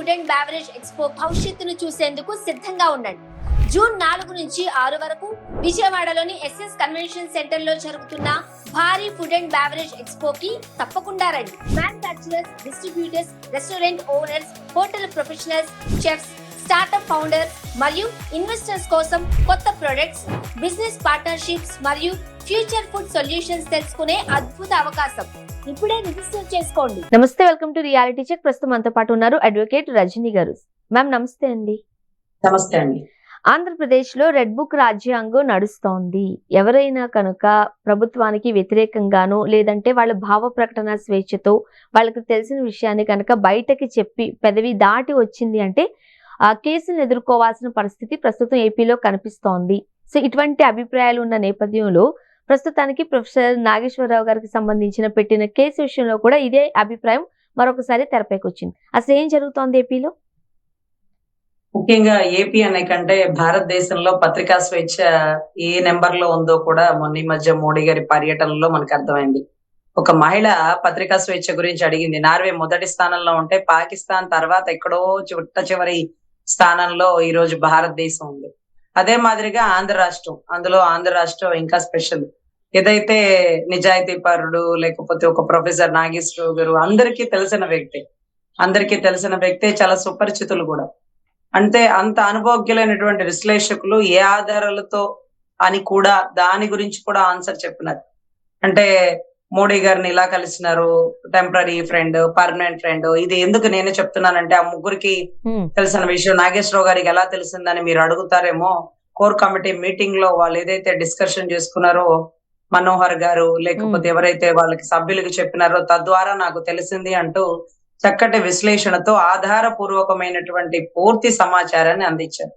Food and beverage expo భవిష్యత్తును చూసేందుకు సిద్ధంగా ఉండండి. జూన్ 4 నుంచి 6 వరకు విజయవాడలోని ఎస్ఎస్ కన్వెన్షన్ సెంటర్ లో జరుగుతున్న భారీ ఫుడ్ అండ్ బెవరేజ్ ఎక్స్పో కి తప్పకుండా రండి. Manufacturers, distributors, restaurant owners, hotel professionals, chefs, startup founders మరియు ఇన్వెస్టర్స్ కోసం కొత్త ప్రొడక్ట్స్, బిజినెస్ పార్ట్నర్షిప్స్ మరియు ఫ్యూచర్ ఫుడ్ సొల్యూషన్స్ తెలుసుకునే అద్భుత అవకాశం. ఇప్పుడే రిజిస్టర్ చేసుకోండి. నమస్తే, వెల్కమ్ టు రియాలిటీ చెక్. ప్రస్తుతం మనతో పాటు ఉన్నారు అడ్వకేట్ రజనీ గారు. మ్యామ్ నమస్తే అండి. నమస్తే అండి. ఆంధ్రప్రదేశ్ లో రెడ్ బుక్ రాజ్యాంగం నడుస్తోంది. ఎవరైనా కనుక ప్రభుత్వానికి వ్యతిరేకంగానో లేదంటే వాళ్ళ భావ ప్రకటన స్వేచ్ఛతో వాళ్ళకి తెలిసిన విషయాన్ని కనుక బయటకి చెప్పి పెదవి దాటి వచ్చింది అంటే ఆ కేసును ఎదుర్కోవాల్సిన పరిస్థితి ప్రస్తుతం ఏపీలో కనిపిస్తోంది. సో ఇటువంటి అభిప్రాయాలు ఉన్న నేపథ్యంలో ప్రస్తుతానికి ప్రొఫెసర్ నాగేశ్వరరావు గారికి సంబంధించిన పెట్టిన కేసు విషయంలో కూడా ఇదే అభిప్రాయం మరొకసారి తెరపైకి వచ్చింది. అసలు ఏం జరుగుతోంది ఏపీలో? ముఖ్యంగా ఏపీ అనే కంటే భారతదేశంలో పత్రికా స్వేచ్ఛ ఏ నెంబర్ లో ఉందో కూడా మొన్న ఈ మధ్య మోడీ గారి పర్యటనలో మనకు అర్థమైంది. ఒక మహిళ పత్రికా స్వేచ్ఛ గురించి అడిగింది. నార్వే మొదటి స్థానంలో ఉంటే పాకిస్తాన్ తర్వాత ఎక్కడో చివరి స్థానంలో ఈ రోజు భారతదేశం ఉంది. అదే మాదిరిగా ఆంధ్ర రాష్ట్రం ఇంకా స్పెషల్. ఏదైతే నిజాయితీ పరుడు లేకపోతే ఒక ప్రొఫెసర్ నాగేశ్వరరావు గారు అందరికీ తెలిసిన వ్యక్తే, చాలా సుపరిచితులు కూడా. అంటే అంత అనుభవజ్ఞులైనటువంటి విశ్లేషకులు ఏ ఆధారాలతో అని కూడా దాని గురించి కూడా ఆన్సర్ చెప్పినారు. అంటే మోడీ గారిని ఇలా కలిసినారు, టెంపరీ ఫ్రెండ్, పర్మనెంట్ ఫ్రెండ్. ఇది ఎందుకు నేనే చెప్తున్నానంటే ఆ ముగ్గురికి తెలిసిన విషయం నాగేశ్వరరావు గారికి ఎలా తెలిసిందని మీరు అడుగుతారేమో. కోర్ కమిటీ మీటింగ్ లో వాళ్ళు ఏదైతే డిస్కషన్ చేసుకున్నారో మనోహర్ గారు లేకపోతే ఎవరైతే వాళ్ళకి సభ్యులకి చెప్పినారో తద్వారా నాకు తెలిసింది అంటూ చక్కటి విశ్లేషణతో ఆధారపూర్వకమైనటువంటి పూర్తి సమాచారాన్ని అందించారు.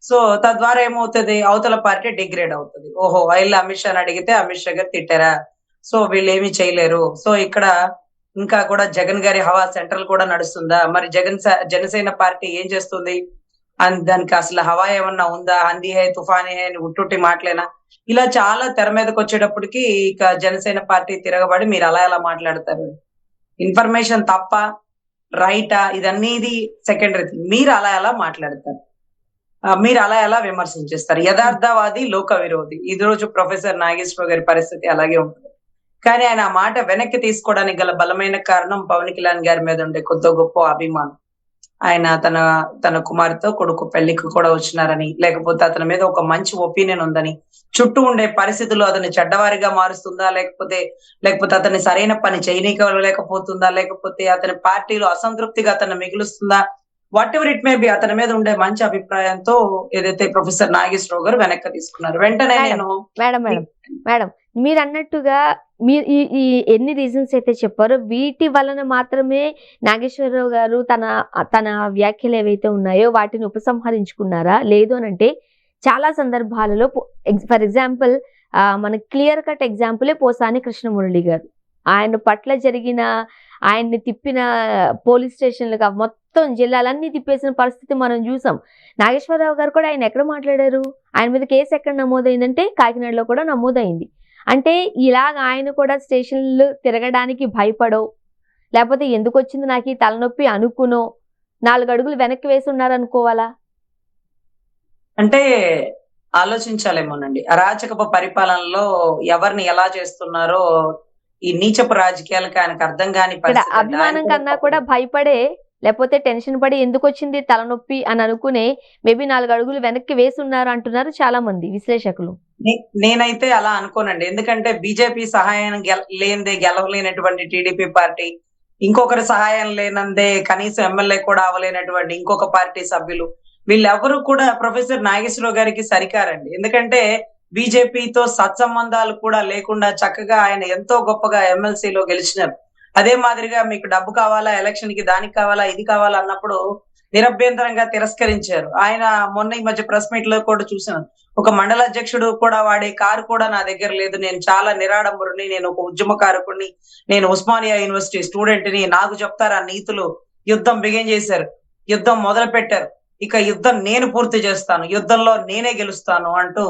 సో తద్వారా ఏమవుతుంది, అవతల పార్టీ డిగ్రేడ్ అవుతుంది. ఓహో, వీళ్ళు అమిత్ షాని అడిగితే అమిత్ షా గారు తిట్టారా, సో వీళ్ళు ఏమి చేయలేరు. సో ఇక్కడ ఇంకా కూడా జగన్ గారి హవా సెంట్రల్ కూడా నడుస్తుందా, మరి జనసేన పార్టీ ఏం చేస్తుంది, దానికి అసలు హవా ఏమన్నా ఉందా, అంది హై తుఫానీ హై అని ఉట్టుట్టి మాటలేనా, ఇలా చాలా తెర మీదకి వచ్చేటప్పటికి ఇక జనసేన పార్టీ తిరగబడి మీరు అలా ఎలా మాట్లాడతారు, ఇన్ఫర్మేషన్ తప్ప రైటా, ఇదన్నీ సెకండరీ థింగ్. మీరు అలా ఎలా మాట్లాడతారు, మీరు అలా ఎలా విమర్శించేస్తారు? యథార్థవాది లోక విరోధి. ఈ రోజు ప్రొఫెసర్ నాగేశ్వరరావు గారి పరిస్థితి అలాగే ఉంటుంది. కానీ ఆయన ఆ మాట వెనక్కి తీసుకోవడానికి గల బలమైన కారణం పవన్ కళ్యాణ్ గారి మీద ఉండే కొద్ది గొప్ప అభిమానం. ఆయన తన కుమార్తె కొడుకు పెళ్లికి కూడా వచ్చినారని, లేకపోతే అతని మీద ఒక మంచి ఒపీనియన్ ఉందని, చుట్టూ ఉండే పరిస్థితులు అతన్ని చెడ్డవారిగా మారుస్తుందా, లేకపోతే అతన్ని సరైన పని చేయనీయలేకపోతుందా, లేకపోతే అతని పార్టీలో అసంతృప్తిగా అతన్ని మిగులుస్తుందా, whatever it may be, అతని మీద ఉండే మంచి అభిప్రాయంతో ఏదైతే ప్రొఫెసర్ నాగేశ్వరరావు గారు వెనక్కి తీసుకున్నారు. వెంటనే నేను మేడం మీరు అన్నట్టుగా మీరు ఈ ఎన్ని రీజన్స్ అయితే చెప్పారో వీటి వలన మాత్రమే నాగేశ్వరరావు గారు తన వ్యాఖ్యలు ఏవైతే ఉన్నాయో వాటిని ఉపసంహరించుకున్నారా? లేదు అని అంటే చాలా సందర్భాలలో ఫర్ ఎగ్జాంపుల్ మన క్లియర్ కట్ ఎగ్జాంపులే పోసాని కృష్ణమురళి గారు. ఆయన పట్ల జరిగిన ఆయన్ని తిప్పిన పోలీస్ స్టేషన్లుగా మొత్తం జిల్లాలన్నీ తిప్పేసిన పరిస్థితి మనం చూసాం. నాగేశ్వరరావు గారు కూడా ఆయన ఎక్కడ మాట్లాడారు? ఆయన మీద కేసు ఎక్కడ నమోదైందంటే కాకినాడలో కూడా నమోదైంది. అంటే ఇలాగ ఆయన కూడా స్టేషన్లు తిరగడానికి భయపడో లేకపోతే ఎందుకు వచ్చింది నాకు ఈ తలనొప్పి అనుకునో 4 అడుగులు వెనక్కి వేసి ఉన్నారు అనుకోవాలా? అంటే ఆలోచించాలేమోనండి. అరాచకపు పరిపాలనలో ఎవరిని ఎలా చేస్తున్నారో ఈ నీచపు రాజకీయాలకు ఆయనకు అర్థం కాని పరిస్థితి. అభిమానం కన్నా కూడా భయపడే లేకపోతే టెన్షన్ పడి ఎందుకు వచ్చింది తలనొప్పి అని అనుకునే మేబీ 4 అడుగులు వెనక్కి వేసి ఉన్నారు అంటున్నారు చాలా మంది విశ్లేషకులు. నేనైతే అలా అనుకోనండి. ఎందుకంటే బీజేపీ సహాయం లేనిదే గెలవలేనటువంటి టీడీపీ పార్టీ, ఇంకొకరి సహాయం లేనందే కనీసం ఎమ్మెల్యే కూడా అవ్వలేనటువంటి ఇంకొక పార్టీ సభ్యులు, వీళ్ళెవరూ కూడా ప్రొఫెసర్ నాగేశ్వరరావు గారికి సరికారండి. ఎందుకంటే బీజేపీతో సత్సంబంధాలు కూడా లేకుండా చక్కగా ఆయన ఎంతో గొప్పగా ఎమ్మెల్సీలో గెలిచినారు. అదే మాదిరిగా మీకు డబ్బు కావాలా, ఎలక్షన్ కి దానికి కావాలా, ఇది కావాలా అన్నప్పుడు నిరభ్యంతరంగా తిరస్కరించారు. ఆయన మొన్న ఈ మధ్య ప్రెస్ మీట్ లో కూడా చూసాను, ఒక మండల అధ్యక్షుడు కూడా వాడే కారు కూడా నా దగ్గర లేదు, నేను చాలా నిరాడంబరుని, నేను ఒక ఉద్యమకారకుడిని, నేను ఉస్మానియా యూనివర్సిటీ స్టూడెంట్ ని, నాకు చెప్తారు ఆ నీతులు. యుద్ధం బిగిన్ చేశారు, యుద్ధం మొదలు పెట్టారు. ఇక యుద్ధం నేను పూర్తి చేస్తాను, యుద్ధంలో నేనే గెలుస్తాను అంటూ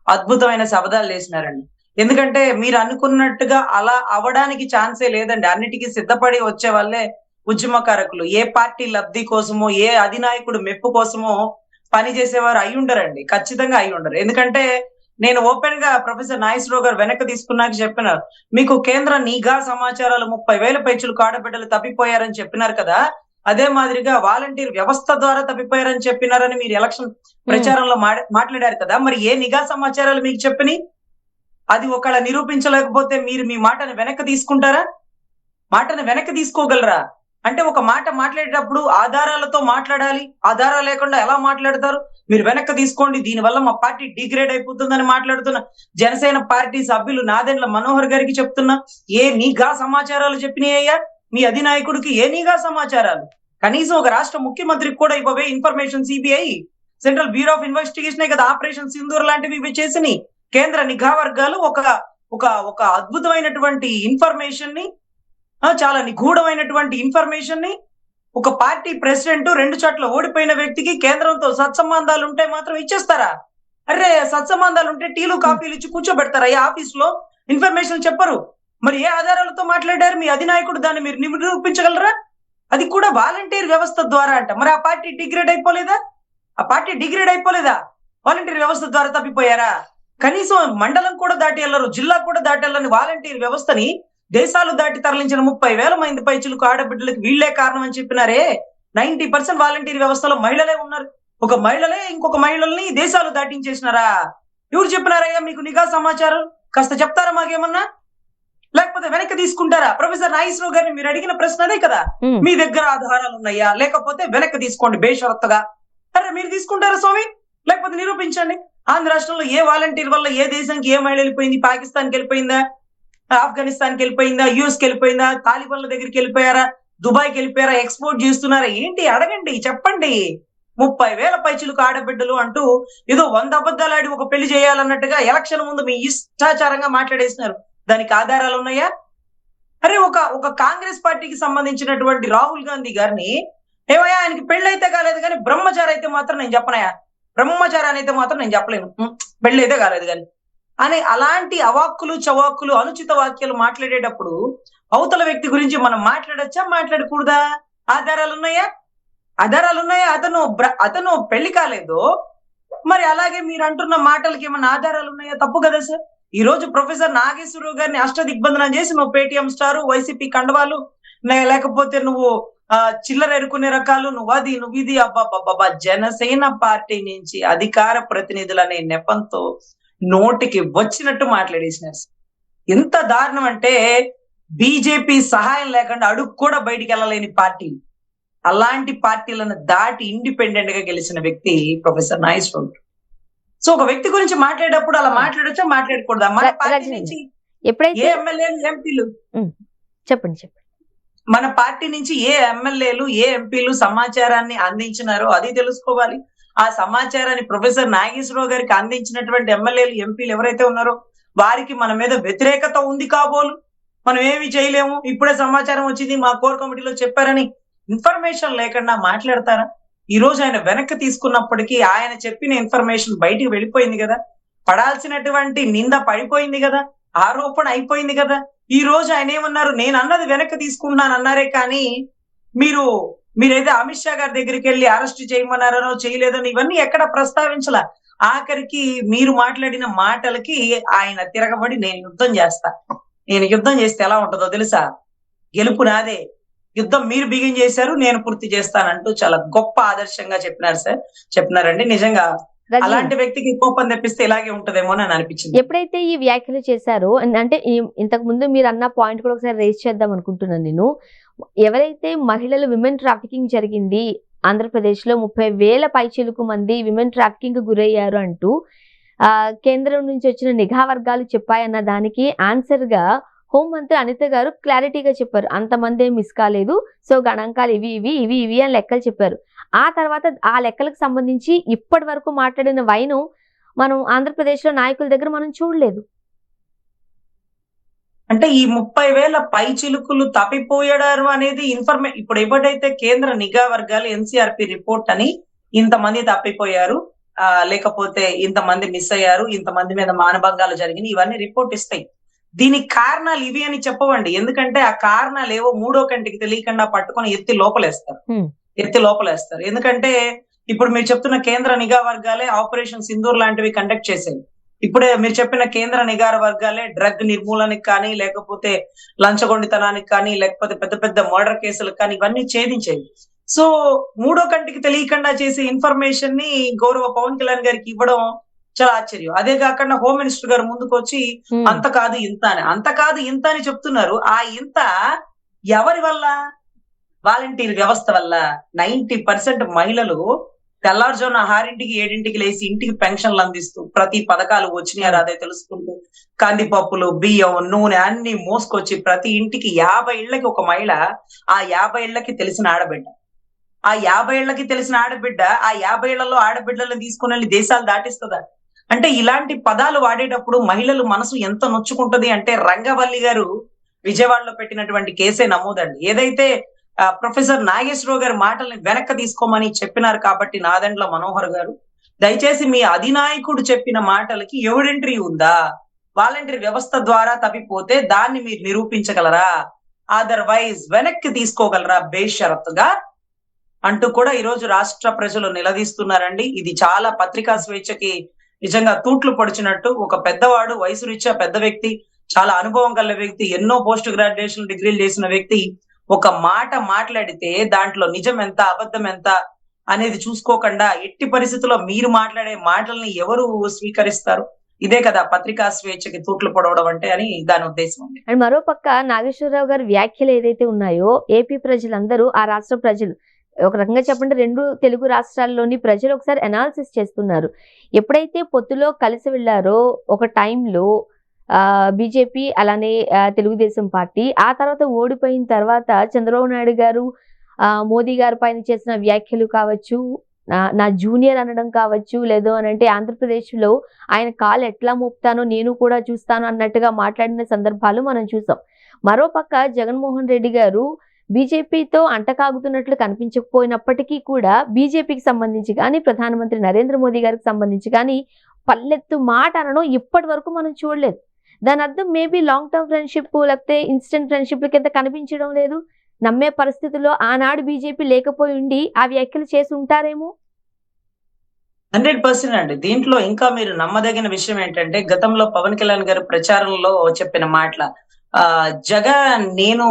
అద్భుతమైన శబదాలు చేసినారండి. ఎందుకంటే మీరు అనుకున్నట్టుగా అలా అవడానికి ఛాన్సే లేదండి. అన్నిటికీ సిద్ధపడి వచ్చే వాళ్ళే ఉద్యమకారకులు ఏ పార్టీ లబ్ధి కోసమో ఏ అధినాయకుడు మెప్పు కోసమో పని చేసేవారు అయి ఉండరండి. ఖచ్చితంగా అయి ఉండరు. ఎందుకంటే నేను ఓపెన్ గా ప్రొఫెసర్ నాగేశ్వరరావు గారు వెనక్కి తీసుకున్నాక చెప్పినారు. మీకు కేంద్ర నిఘా సమాచారాలు 30,000 పైచులకు ఆడబిడ్డలు తప్పిపోయారని చెప్పినారు కదా. అదే మాదిరిగా వాలంటీర్ వ్యవస్థ ద్వారా తప్పిపోయారని చెప్పినారని మీరు ఎలక్షన్ ప్రచారంలో మాట్లాడారు కదా. మరి ఏ నిఘా సమాచారాలు మీకు చెప్పినాయి? అది ఒకవేళ నిరూపించలేకపోతే మీరు మీ మాటను వెనక్కి తీసుకుంటారా? మాటను వెనక్కి తీసుకోగలరా? అంటే ఒక మాట మాట్లాడేటప్పుడు ఆధారాలతో మాట్లాడాలి. ఆధారాలు లేకుండా ఎలా మాట్లాడతారు? మీరు వెనక్కి తీసుకోండి, దీనివల్ల మా పార్టీ డిగ్రేడ్ అయిపోతుందని మాట్లాడుతున్న జనసేన పార్టీ సభ్యులు నాదెండ్ల మనోహర్ గారికి చెప్తున్నా, ఏ నిఘా సమాచారాలు చెప్పినాయ్యా మీ అధినాయకుడికి? ఏ నిఘా సమాచారాలు? కనీసం ఒక రాష్ట్ర ముఖ్యమంత్రికి కూడా ఇవ్వవే information. CBI, central bureau of investigation కదా ఆపరేషన్ సింధూర్ లాంటివి ఇవి చేసినాయి. కేంద్ర నిఘా వర్గాలు ఒక ఒక ఒక అద్భుతమైనటువంటి ఇన్ఫర్మేషన్ ని, చాలా నిగూఢమైనటువంటి ఇన్ఫర్మేషన్ ని, ఒక పార్టీ ప్రెసిడెంట్ 2 చోట్ల ఓడిపోయిన వ్యక్తికి కేంద్రంతో సత్సంబంధాలు ఉంటే మాత్రం ఇచ్చేస్తారా? అరే సత్సంబంధాలు ఉంటే టీలు కాఫీలు ఇచ్చి కూర్చోబెడతారా? ఈ ఆఫీస్ లో ఇన్ఫర్మేషన్ చెప్పరు. మరి ఏ ఆధారాలతో మాట్లాడారు మీ అధినాయకుడు? దాన్ని మీరు నిరూపించగలరా? అది కూడా వాలంటీర్ వ్యవస్థ ద్వారా అంట. మరి ఆ పార్టీ డిగ్రేడ్ అయిపోలేదా? ఆ పార్టీ డిగ్రేడ్ అయిపోలేదా? వాలంటీర్ వ్యవస్థ ద్వారా తప్పిపోయారా? కనీసం మండలం కూడా దాటి వెళ్ళరు, జిల్లా కూడా దాటి వెళ్ళని వాలంటీర్ వ్యవస్థని దేశాలు దాటి తరలించిన 30,000 మంది పైచులకు ఆడబిడ్డలకు వీళ్లే కారణం అని చెప్పినారే. 90% వాలంటీర్ వ్యవస్థలో మహిళలే ఉన్నారు. ఒక మహిళలే ఇంకొక మహిళల్ని దేశాలు దాటించేసినారా? ఎవరు చెప్పినారయ్యా మీకు నిఘా సమాచారం? కాస్త చెప్తారా మాకేమన్నా? లేకపోతే వెనక్కి తీసుకుంటారా? ప్రొఫెసర్ నాగేశ్వరరావు గారిని మీరు అడిగిన ప్రశ్న అదే కదా. మీ దగ్గర ఆధారాలు ఉన్నాయా? లేకపోతే వెనక్కి తీసుకోండి బేషరత్తుగా. అరే మీరు తీసుకుంటారా స్వామి? లేకపోతే నిరూపించండి. ఆంధ్ర రాష్ట్రంలో ఏ వాలంటీర్ వల్ల ఏ దేశానికి ఏ మహిళ వెళ్ళిపోయింది? పాకిస్తాన్కి వెళ్ళిపోయిందా? ఆఫ్ఘనిస్తాన్కి వెళ్ళిపోయిందా? యుఎస్కి వెళ్ళిపోయిందా? తాలిబాన్ల దగ్గరికి వెళ్ళిపోయారా? దుబాయ్కి వెళ్ళిపోయారా? ఎక్స్పోర్ట్ చేస్తున్నారా? ఏంటి అడగండి, చెప్పండి. 30,000 పైచులకు ఆడబిడ్డలు అంటూ ఏదో 100 అబద్ధాలు ఆడి ఒక పెళ్లి చేయాలన్నట్టుగా ఎలక్షన్ ముందు మీ ఇష్టాచారంగా మాట్లాడేసినారు. దానికి ఆధారాలు ఉన్నాయా? అరే ఒక కాంగ్రెస్ పార్టీకి సంబంధించినటువంటి రాహుల్ గాంధీ గారిని ఏమయ్యా ఆయనకి పెళ్ళైతే కాలేదు కానీ బ్రహ్మచారి అయితే మాత్రం నేను చెప్పనయా, బ్రహ్మచారాన్ని అయితే మాత్రం నేను చెప్పలేను, పెళ్ళైతే కాలేదు కానీ అని అలాంటి అవాక్కులు చవాక్కులు అనుచిత వాక్యాలు మాట్లాడేటప్పుడు అవతల వ్యక్తి గురించి మనం మాట్లాడచ్చా, మాట్లాడకూడదా? ఆధారాలు ఉన్నాయా? ఆధారాలు ఉన్నాయా? అతను పెళ్లి కాలేదు, మరి అలాగే మీరు అంటున్న మాటలకి ఏమైనా ఆధారాలు ఉన్నాయా? తప్పు కదా సార్. ఈ రోజు ప్రొఫెసర్ నాగేశ్వరరావు గారిని అష్ట దిగ్బంధనం చేసి నువ్వు పేటిఎం స్టారు, వైసీపీ కండవాలు, లేకపోతే నువ్వు చిల్లర ఎరుకునే రకాలు, నువ్వు ఇది అబ్బాబ్బా. జనసేన పార్టీ నుంచి అధికార ప్రతినిధులనే నెపంతో నోటికి వచ్చినట్టు మాట్లాడేసినారు. ఎంత దారుణం అంటే బీజేపీ సహాయం లేకుండా అడుగు కూడా బయటికి వెళ్ళలేని పార్టీ, అలాంటి పార్టీలను దాటి ఇండిపెండెంట్ గా గెలిచిన వ్యక్తి ప్రొఫెసర్ నాగేశ్వరరావు. సో ఒక వ్యక్తి గురించి మాట్లాడేటప్పుడు అలా మాట్లాడొచ్చా, మాట్లాడకూడదా? మన పార్టీ నుంచి ఏ ఎమ్మెల్యేలు, ఎంపీలు చెప్పండి. మన పార్టీ నుంచి ఏ ఎమ్మెల్యేలు, ఏ ఎంపీలు సమాచారాన్ని అందించినారో అది తెలుసుకోవాలి. ఆ సమాచారాన్ని ప్రొఫెసర్ నాగేశ్వరరావు గారికి అందించినటువంటి ఎమ్మెల్యేలు, ఎంపీలు ఎవరైతే ఉన్నారో వారికి మన మీద వ్యతిరేకత ఉంది కాబోలు మనం ఏమి చేయలేము, ఇప్పుడే సమాచారం వచ్చింది మా కోర్ కమిటీలో చెప్పారని ఇన్ఫర్మేషన్ లేకుండా మాట్లాడతారా? ఈ రోజు ఆయన వెనక్కి తీసుకున్నప్పటికీ ఆయన చెప్పిన ఇన్ఫర్మేషన్ బయటికి వెళ్ళిపోయింది కదా, పడాల్సినటువంటి నింద పడిపోయింది కదా, ఆరోపణ అయిపోయింది కదా. ఈ రోజు ఆయన ఏమన్నారు? నేను అన్నది వెనక్కి తీసుకుంటున్నాను అన్నారే కానీ మీరైతే అమిత్ షా గారి దగ్గరికి వెళ్ళి అరెస్ట్ చేయమన్నారనో చేయలేదని ఇవన్నీ ఎక్కడ ప్రస్తావించలా. ఆఖరికి మీరు మాట్లాడిన మాటలకి ఆయన తిరగబడి నేను యుద్ధం చేస్తే ఎలా ఉంటుందో తెలుసా, గెలుపు నాదే, యుద్ధం మీరు బిగిన్ చేశారు, నేను పూర్తి చేస్తానంటూ చాలా గొప్ప ఆదర్శంగా చెప్పినారండి. నిజంగా అలాంటి వ్యక్తికి కోపం తెప్పిస్తే ఇలాగే ఉంటదేమో అని అనిపించింది. ఎప్పుడైతే ఈ వ్యాఖ్యలు చేశారో, అంటే ఇంతకు ముందు మీరు అన్న పాయింట్ కూడా ఒకసారి రేస్ చేద్దాం అనుకుంటున్నాను నేను. ఎవరైతే మహిళలు విమెన్ ట్రాఫికింగ్ జరిగింది ఆంధ్రప్రదేశ్ లో 30,000 పైచిలుకు మంది విమెన్ ట్రాఫికింగ్ గురయ్యారు అంటూ కేంద్రం నుంచి వచ్చిన నిఘా వర్గాలు చెప్పాయన్న దానికి ఆన్సర్ గా హోంమంత్రి అనిత గారు క్లారిటీగా చెప్పారు. అంతమంది ఏం మిస్ కాలేదు, సో గణాంకాలు ఇవి అని లెక్కలు చెప్పారు. ఆ తర్వాత ఆ లెక్కలకు సంబంధించి ఇప్పటి వరకు మాట్లాడిన వైను మనం ఆంధ్రప్రదేశ్ లో నాయకుల దగ్గర మనం చూడలేదు. అంటే ఈ 30,000 పైచిలుకులు తప్పిపోయారు అనేది ఇప్పుడు ఎప్పుడైతే కేంద్ర నిఘా వర్గాలు ఎన్సీఆర్పి రిపోర్ట్ అని ఇంతమంది తప్పిపోయారు, లేకపోతే ఇంతమంది మిస్ అయ్యారు, ఇంతమంది మీద మానభంగాలు జరిగినాయి, ఇవన్నీ రిపోర్ట్ ఇస్తాయి. దీనికి కారణాలు ఇవి అని చెప్పవండి. ఎందుకంటే ఆ కారణాలు ఏవో మూడో కంటికి తెలియకుండా పట్టుకొని ఎత్తి లోపలేస్తారు. ఎందుకంటే ఇప్పుడు మీరు చెప్తున్న కేంద్ర నిఘా వర్గాలే ఆపరేషన్ సింధూర్ లాంటివి కండక్ట్ చేసేవి. ఇప్పుడే మీరు చెప్పిన కేంద్ర నిఘా వర్గాలే డ్రగ్ నిర్మూలనకి కానీ, లేకపోతే లంచగొండితనానికి కానీ, లేకపోతే పెద్ద పెద్ద మర్డర్ కేసులకు కానీ ఇవన్నీ ఛేదించేవి. సో మూడో కంటికి తెలియకుండా చేసే ఇన్ఫర్మేషన్ ని గౌరవ పవన్ కళ్యాణ్ గారికి ఇవ్వడం చాలా ఆశ్చర్యం. అదే కాకుండా హోమ్ మినిస్టర్ గారు ముందుకు వచ్చి అంత కాదు ఇంత అని చెప్తున్నారు. ఆ ఇంత ఎవరి వల్ల? వాలంటీర్ వ్యవస్థ వల్ల. 90% మహిళలు తెల్లారుజామున 6ంటికి 7ంటికి లేచి ఇంటికి పెన్షన్లు అందిస్తూ ప్రతి పథకాలు వచ్చినాయా రాదే తెలుసుకుంటూ కందిపప్పులు, బియ్యం, నూనె అన్ని మోసుకొచ్చి ప్రతి ఇంటికి 50 ఇళ్లకి ఒక మహిళ, ఆ 50 ఇళ్లకి తెలిసిన ఆడబిడ్డ, ఆ 50 ఇళ్లకి తెలిసిన ఆడబిడ్డ, ఆ 50 ఇళ్లలో ఆడబిడ్డలను తీసుకుని వెళ్ళి దేశాలు దాటిస్తుందా? అంటే ఇలాంటి పదాలు వాడేటప్పుడు మహిళలు మనసు ఎంత నొచ్చుకుంటది అంటే రంగవల్లి గారు విజయవాడలో పెట్టినటువంటి కేసే నమోదండి. ఏదైతే ప్రొఫెసర్ నాగేశ్వరరావు గారి మాటల్ని వెనక్కి తీసుకోమని చెప్పినారు కాబట్టి నాదెండ్ల మనోహర్ గారు దయచేసి మీ అధినాయకుడు చెప్పిన మాటలకి ఎవిడెంటరీ ఉందా? వాలంటీర్ వ్యవస్థ ద్వారా తప్పిపోతే దాన్ని మీరు నిరూపించగలరా? అదర్వైజ్ వెనక్కి తీసుకోగలరా బేషరతుగా అంటూ కూడా ఈ రోజు రాష్ట్ర ప్రజలు నిలదీస్తున్నారండి. ఇది చాలా పత్రికా స్వేచ్ఛకి నిజంగా తూట్లు పొడిచినట్టు. ఒక పెద్దవాడు, వయసు రీత్యా పెద్ద వ్యక్తి, చాలా అనుభవం గల వ్యక్తి, ఎన్నో పోస్ట్ గ్రాడ్యుయేషన్ డిగ్రీలు చేసిన వ్యక్తి ఒక మాట మాట్లాడితే దాంట్లో నిజం ఎంత అబద్ధం ఎంత అనేది చూసుకోకుండా ఎట్టి పరిస్థితుల్లో మీరు మాట్లాడే మాటల్ని ఎవరు స్వీకరిస్తారు? ఇదే కదా పత్రికా స్వేచ్ఛకి తూట్లు పొడవడం అంటే అని దాని ఉద్దేశం. అండ్ మరోపక్క నాగేశ్వరరావు గారి వ్యాఖ్యలు ఏదైతే ఉన్నాయో ఏపీ ప్రజలందరూ, ఆ రాష్ట్ర ప్రజలు, ఒక రకంగా చెప్పండి 2 తెలుగు రాష్ట్రాల్లోని ప్రజలు ఒకసారి అనాలిసిస్ చేస్తున్నారు. ఎప్పుడైతే పొత్తులో కలిసి వెళ్లారో ఒక టైంలో బీజేపీ అలానే తెలుగుదేశం పార్టీ, ఆ తర్వాత ఓడిపోయిన తర్వాత చంద్రబాబు నాయుడు గారు మోదీ గారి పైన చేసిన వ్యాఖ్యలు కావచ్చు, నా జూనియర్ అనడం కావచ్చు, లేదు అని అంటే ఆంధ్రప్రదేశ్లో ఆయన కాలు ఎట్లా మోపుతానో నేను కూడా చూస్తాను అన్నట్టుగా మాట్లాడిన సందర్భాలు మనం చూసాం. మరోపక్క జగన్మోహన్ రెడ్డి గారు బీజేపీతో అంటకాగుతున్నట్లు కనిపించకపోయినప్పటికీ కూడా బీజేపీకి సంబంధించి కానీ, ప్రధానమంత్రి నరేంద్ర మోదీ గారికి సంబంధించి కానీ పల్లెత్తు మాట అనడం ఇప్పటి వరకు మనం చూడలేదు. దాని అర్థం మేబీ లాంగ్ టర్మ్ ఫ్రెండ్షిప్ లేకపోతే ఇన్స్టెంట్ ఫ్రెండ్షిప్ కింద కనిపించడం లేదు. నమ్మే పరిస్థితుల్లో ఆనాడు బీజేపీ లేకపోయి ఉండి ఆ వ్యాఖ్యలు చేసి ఉంటారేమో. 100% అండి. దీంట్లో ఇంకా మీరు నమ్మదగిన విషయం ఏంటంటే గతంలో పవన్ కళ్యాణ్ గారు ప్రచారంలో చెప్పిన మాటల జగన్ నేను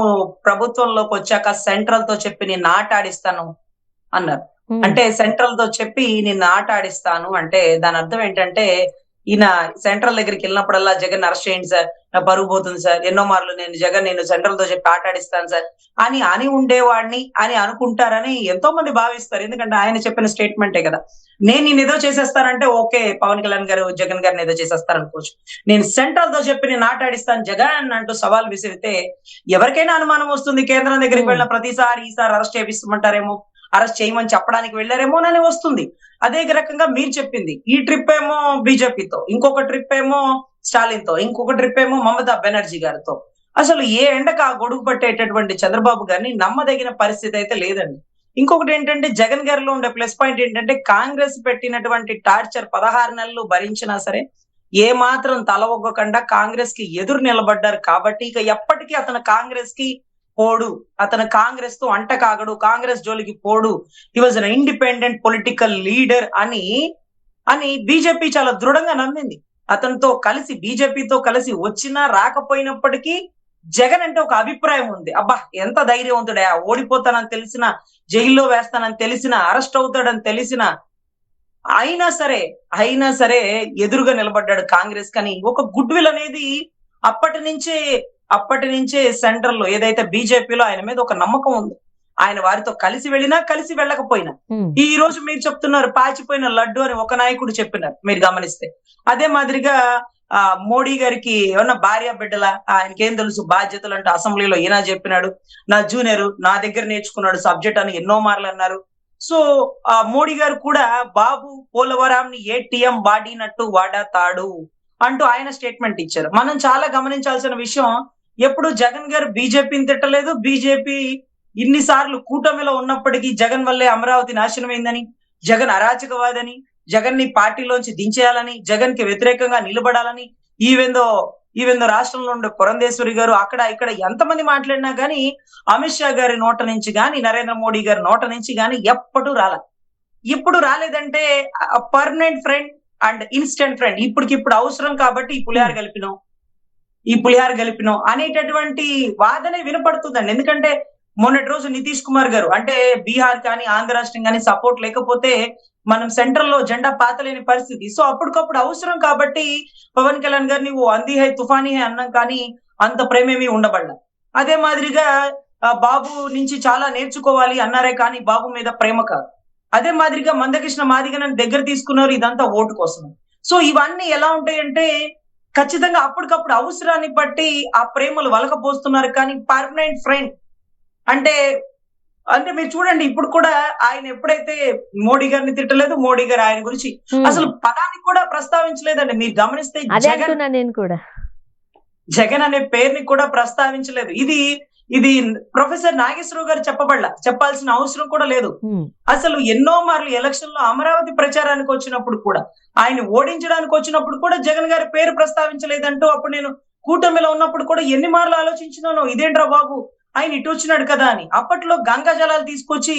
ప్రభుత్వంలోకి వచ్చాక సెంట్రల్ తో చెప్పి నేను ఆట ఆడిస్తాను అన్నారు. అంటే సెంట్రల్ తో చెప్పి నిన్ను ఆట ఆడిస్తాను అంటే దాని అర్థం ఏంటంటే ఈయన సెంట్రల్ దగ్గరికి వెళ్ళినప్పుడల్లా జగన్ అరెస్ట్ చేయండి సార్, నా పరుగు పోతుంది సార్, ఎన్నో మార్లు నేను సెంట్రల్ తో చెప్పి ఆట ఆడిస్తాను సార్ అని ఉండేవాడిని అని అనుకుంటారని ఎంతో మంది భావిస్తారు. ఎందుకంటే ఆయన చెప్పిన స్టేట్మెంటే కదా. నేను ఏదో చేసేస్తానంటే ఓకే, పవన్ కళ్యాణ్ గారు జగన్ గారిని ఏదో చేసేస్తారు అనుకోవచ్చు. నేను సెంట్రల్ తో చెప్పి నేను ఆట ఆడిస్తాను జగన్ అంటూ సవాల్ విసిరితే ఎవరికైనా అనుమానం వస్తుంది. కేంద్రం దగ్గరికి వెళ్ళిన ప్రతిసారి ఈసారి అరెస్ట్ చేపిస్తామంటారేమో, అరెస్ట్ చేయమని చెప్పడానికి వెళ్ళారేమో అని వస్తుంది. అదే రకంగా మీరు చెప్పింది ఈ ట్రిప్ ఏమో బీజేపీతో, ఇంకొక ట్రిప్ ఏమో స్టాలిన్ తో, ఇంకొక ట్రిప్ ఏమో మమతా బెనర్జీ గారితో. అసలు ఏ ఎండకు ఆ గొడుగు పట్టేటటువంటి చంద్రబాబు గారిని నమ్మదగిన పరిస్థితి అయితే లేదండి. ఇంకొకటి ఏంటంటే జగన్ గారిలో ఉండే ప్లస్ పాయింట్ ఏంటంటే కాంగ్రెస్ పెట్టినటువంటి టార్చర్ 16 నెలలు భరించినా సరే ఏ మాత్రం తల ఒగ్గకుండా కాంగ్రెస్ కి ఎదురు నిలబడ్డారు కాబట్టి ఇక ఎప్పటికీ అతను కాంగ్రెస్ కి పోడు, అతను కాంగ్రెస్ తో అంట కాగడు, కాంగ్రెస్ జోలికి పోడు, he was an independent political leader అని బీజేపీ చాలా దృఢంగా నమ్మింది. అతనితో కలిసి బీజేపీతో కలిసి వచ్చినా రాకపోయినప్పటికీ జగన్ అంటే ఒక అభిప్రాయం ఉంది. అబ్బా ఎంత ధైర్యవంతుడే, ఓడిపోతానని తెలిసిన, జైల్లో వేస్తానని తెలిసిన, అరెస్ట్ అవుతాడని తెలిసిన అయినా సరే ఎదురుగా నిలబడ్డాడు కాంగ్రెస్ కని ఒక గుడ్ విల్ అనేది అప్పటి నుంచే సెంట్రల్ లో ఏదైతే బీజేపీలో ఆయన మీద ఒక నమ్మకం ఉంది. ఆయన వారితో కలిసి వెళ్ళినా కలిసి వెళ్ళకపోయినా. ఈ రోజు మీరు చెప్తున్నారు పాచిపోయిన లడ్డు అని ఒక నాయకుడు చెప్పినారు మీరు గమనిస్తే. అదే మాదిరిగా మోడీ గారికి ఏమన్నా భార్య బిడ్డల, ఆయనకేం తెలుసు బాధ్యతలు అంటే అసెంబ్లీలో ఈయన చెప్పినాడు, నా జూనియర్ నా దగ్గర నేర్చుకున్నాడు సబ్జెక్ట్ అని ఎన్నో మార్లు అన్నారు. సో మోడీ గారు కూడా బాబు పోలవరాంని ఏటీఎం వాడినట్టు వాడతాడు అంటూ ఆయన స్టేట్మెంట్ ఇచ్చారు. మనం చాలా గమనించాల్సిన విషయం, ఎప్పుడు జగన్ గారు బీజేపీని తిట్టలేదు. బీజేపీ ఇన్నిసార్లు కూటమిలో ఉన్నప్పటికీ జగన్ వల్లే అమరావతి నాశనమైందని, జగన్ అరాచకవాదని, జగన్ ని పార్టీలోంచి దించేయాలని, జగన్ కి వ్యతిరేకంగా నిలబడాలని, ఈవెందో ఈవెన్ రాష్ట్రంలో ఉండే పురంధేశ్వరి గారు అక్కడ ఇక్కడ ఎంతమంది మాట్లాడినా గానీ అమిత్ షా గారి నోట నుంచి గాని నరేంద్ర మోడీ గారి నోట నుంచి గాని ఎప్పుడూ రాల. ఇప్పుడు రాలేదంటే permanent friend and instant friend, ఇప్పటికిప్పుడు అవసరం కాబట్టి ఈ పులిహార కలిపినాం అనేటటువంటి వాదనే వినపడుతుందండి. ఎందుకంటే మొన్నటి రోజు నితీష్ కుమార్ గారు అంటే బీహార్ కానీ ఆంధ్ర రాష్ట్రం కానీ సపోర్ట్ లేకపోతే మనం సెంట్రల్ లో జెండా పాతలేని పరిస్థితి. సో అప్పటికప్పుడు అవసరం కాబట్టి పవన్ కళ్యాణ్ గారు నువ్వు అంది హై తుఫానీ హై అన్నాం కానీ అంత ప్రేమేమీ ఉండబడ్డా. అదే మాదిరిగా బాబు నుంచి చాలా నేర్చుకోవాలి అన్నారే కానీ బాబు మీద ప్రేమ కాదు. అదే మాదిరిగా మందకృష్ణ మాదిగనని దగ్గర తీసుకున్నారు, ఇదంతా ఓటు కోసం. సో ఇవన్నీ ఎలా ఉంటాయంటే ఖచ్చితంగా అప్పటికప్పుడు అవసరాన్ని బట్టి ఆ ప్రేమలు వలకపోస్తున్నారు. కానీ పర్మనెంట్ ఫ్రెండ్ అంటే అంటే మీరు చూడండి, ఇప్పుడు కూడా ఆయన ఎప్పుడైతే మోడీ గారిని తిట్టలేదు, మోడీ గారు ఆయన గురించి అసలు పదానికి కూడా ప్రస్తావించలేదండి. మీరు గమనిస్తే జగన్ అనే పేరుని కూడా ప్రస్తావించలేదు. ఇది ప్రొఫెసర్ నాగేశ్వరరావు గారు చెప్పాల్సిన అవసరం కూడా లేదు. అసలు ఎన్నో మార్లు ఎలక్షన్ లో అమరావతి ప్రచారానికి వచ్చినప్పుడు కూడా, ఆయన ఓడించడానికి వచ్చినప్పుడు కూడా జగన్ గారి పేరు ప్రస్తావించలేదంటూ అప్పుడు నేను కూటమిలో ఉన్నప్పుడు కూడా ఎన్ని మార్లు ఆలోచించినానో, ఇదేంట్రా బాబు ఆయన ఇటు వచ్చినాడు కదా అని. అప్పట్లో గంగా జలాలు తీసుకొచ్చి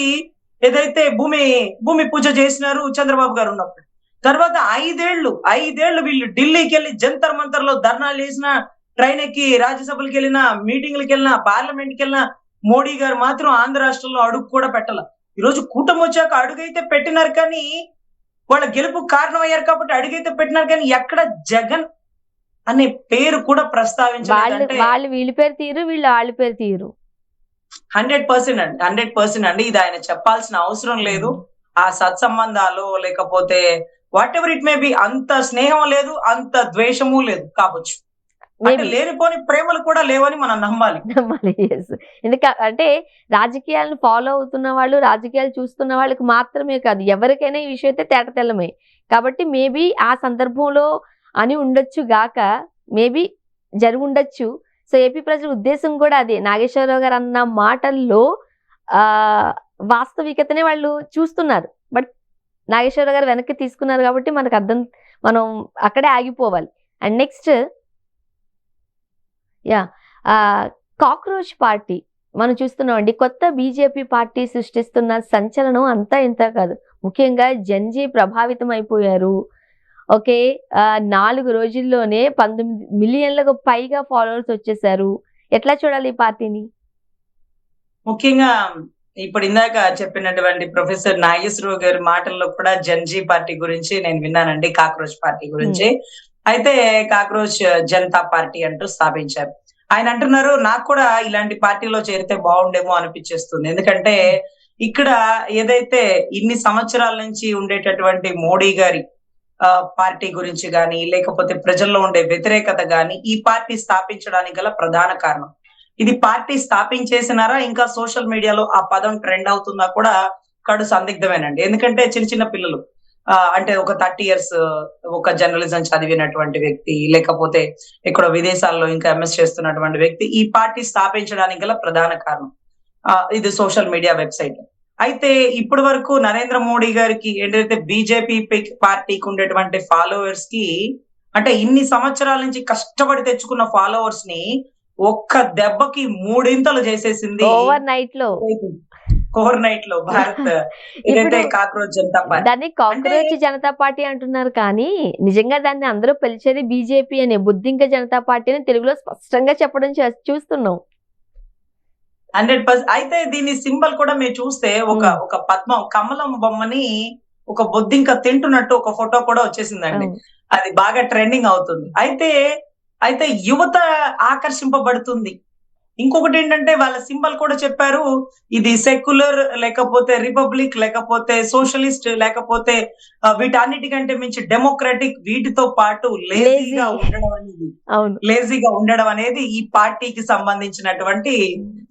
ఏదైతే భూమి పూజ చేసినారు చంద్రబాబు గారు ఉన్నప్పుడు. తర్వాత ఐదేళ్లు వీళ్ళు ఢిల్లీకి వెళ్ళి జంతర్ మంతర్ లో ధర్నాలు చేసిన, ట్రైన్ ఎక్కి రాజ్యసభలకు వెళ్ళినా, మీటింగ్లకు వెళ్ళినా, పార్లమెంట్కి వెళ్ళినా మోడీ గారు మాత్రం ఆంధ్ర రాష్ట్రంలో అడుగు కూడా పెట్టాల. ఈరోజు కూటమి వచ్చాక అడుగైతే పెట్టినారు కానీ వాళ్ళ గెలుపు కారణం అయ్యారు కాబట్టి అడుగైతే పెట్టినారు కానీ ఎక్కడ జగన్ అనే పేరు కూడా ప్రస్తావించాలి. వాళ్ళు వీళ్ళ పేరు తీరు, వీళ్ళు వాళ్ళ పేరు తీరు. 100% అండి. ఇది ఆయన చెప్పాల్సిన అవసరం లేదు. ఆ సత్సంబంధాలు లేకపోతే what ever it may B అంత స్నేహం లేదు, అంత ద్వేషము లేదు కావచ్చు. అంటే లేనిపోని ప్రేమలు కూడా లేవని మనం నమ్మాలి. ఎందుకంటే రాజకీయాలను ఫాలో అవుతున్న వాళ్ళు, రాజకీయాలు చూస్తున్న వాళ్ళకి మాత్రమే కాదు, ఎవరికైనా ఈ విషయం అయితే తేట తెల్లమే. కాబట్టి మేబీ ఆ సందర్భంలో అని ఉండొచ్చు గాక, మేబీ జరిగి ఉండొచ్చు. సో ఏపీ ప్రజల ఉద్దేశం కూడా అదే. నాగేశ్వరరావు గారు అన్న మాటల్లో వాస్తవికతనే వాళ్ళు చూస్తున్నారు. బట్ నాగేశ్వరరావు గారు వెనక్కి తీసుకున్నారు కాబట్టి మనకు మనం అక్కడే ఆగిపోవాలి. అండ్ నెక్స్ట్ కాక్రోచ్ పార్టీ మనం చూస్తున్నామండి. కొత్త బీజేపీ పార్టీ సృష్టిస్తున్న సంచలనం అంతా ఇంత కాదు. ముఖ్యంగా జంజీ ప్రభావితం అయిపోయారు. ఓకే, 4 రోజుల్లోనే 19 మిలియన్లకు పైగా ఫాలోవర్స్ వచ్చేసారు. ఎట్లా చూడాలి ఈ పార్టీని? ముఖ్యంగా ఇప్పుడు ఇందాక చెప్పినటువంటి ప్రొఫెసర్ నాగేశ్వరరావు గారి మాటల్లో కూడా జంజీ పార్టీ గురించి నేను విన్నానండి, కాక్రోచ్ పార్టీ గురించి. అయితే కాక్రోచ్ జనతా పార్టీ అంటూ స్థాపించారు. ఆయన అంటున్నారు, నాకు కూడా ఇలాంటి పార్టీలో చేరితే బాగుండేమో అనిపించేస్తుంది. ఎందుకంటే ఇక్కడ ఏదైతే ఇన్ని సంవత్సరాల నుంచి ఉండేటటువంటి మోడీ గారి పార్టీ గురించి గాని, లేకపోతే ప్రజల్లో ఉండే వ్యతిరేకత గాని ఈ పార్టీ స్థాపించడానికి గల ప్రధాన కారణం. ఇది పార్టీ స్థాపించేసినారా, ఇంకా సోషల్ మీడియాలో ఆ పదం ట్రెండ్ అవుతుందా కూడా కడు సందిగ్ధమేనండి. ఎందుకంటే చిన్న పిల్లలు అంటే ఒక 30 years ఒక జర్నలిజం చదివినటువంటి వ్యక్తి, లేకపోతే ఇక్కడ విదేశాల్లో ఇంకా ఎంఎస్ చేస్తున్నటువంటి వ్యక్తి ఈ పార్టీ స్థాపించడానికి గల ప్రధాన కారణం ఇది సోషల్ మీడియా వెబ్సైట్. అయితే ఇప్పటి వరకు నరేంద్ర మోడీ గారికి ఏంటంటే బీజేపీ పార్టీకి ఉండేటువంటి ఫాలోవర్స్ కి, అంటే ఇన్ని సంవత్సరాల నుంచి కష్టపడి తెచ్చుకున్న ఫాలోవర్స్ ని ఒక్క దెబ్బకి 3 ఇంతలు చేసేసింది ఓవర్ నైట్ లో భారత్ ఏదైతే కాక్రోచ్ జనతా పార్టీ. దాన్ని కాక్రోచ్ జనతా పార్టీ అంటున్నారు కానీ నిజంగా దాన్ని అందరూ పిలిచేది బీజేపీ అనే, బుద్ధింక జనతా పార్టీ అని తెలుగులో స్పష్టంగా చెప్పడం చూస్తున్నాం. 100%. అయితే దీని సింబల్ కూడా మీరు చూస్తే ఒక పద్మం కమలం బొమ్మని ఒక బొద్దింక తింటున్నట్టు ఒక ఫోటో కూడా వచ్చేసిందండి. అది బాగా ట్రెండింగ్ అవుతుంది. అయితే యువత ఆకర్షింపబడుతుంది. ఇంకొకటి ఏంటంటే వాళ్ళ సింబల్ కూడా చెప్పారు, ఇది సెక్యులర్ లేకపోతే రిపబ్లిక్ లేకపోతే సోషలిస్ట్ లేకపోతే వీటన్నిటికంటే మించి డెమోక్రటిక్, వీటితో పాటు లేజీగా ఉండడం అనేది ఈ పార్టీకి సంబంధించినటువంటి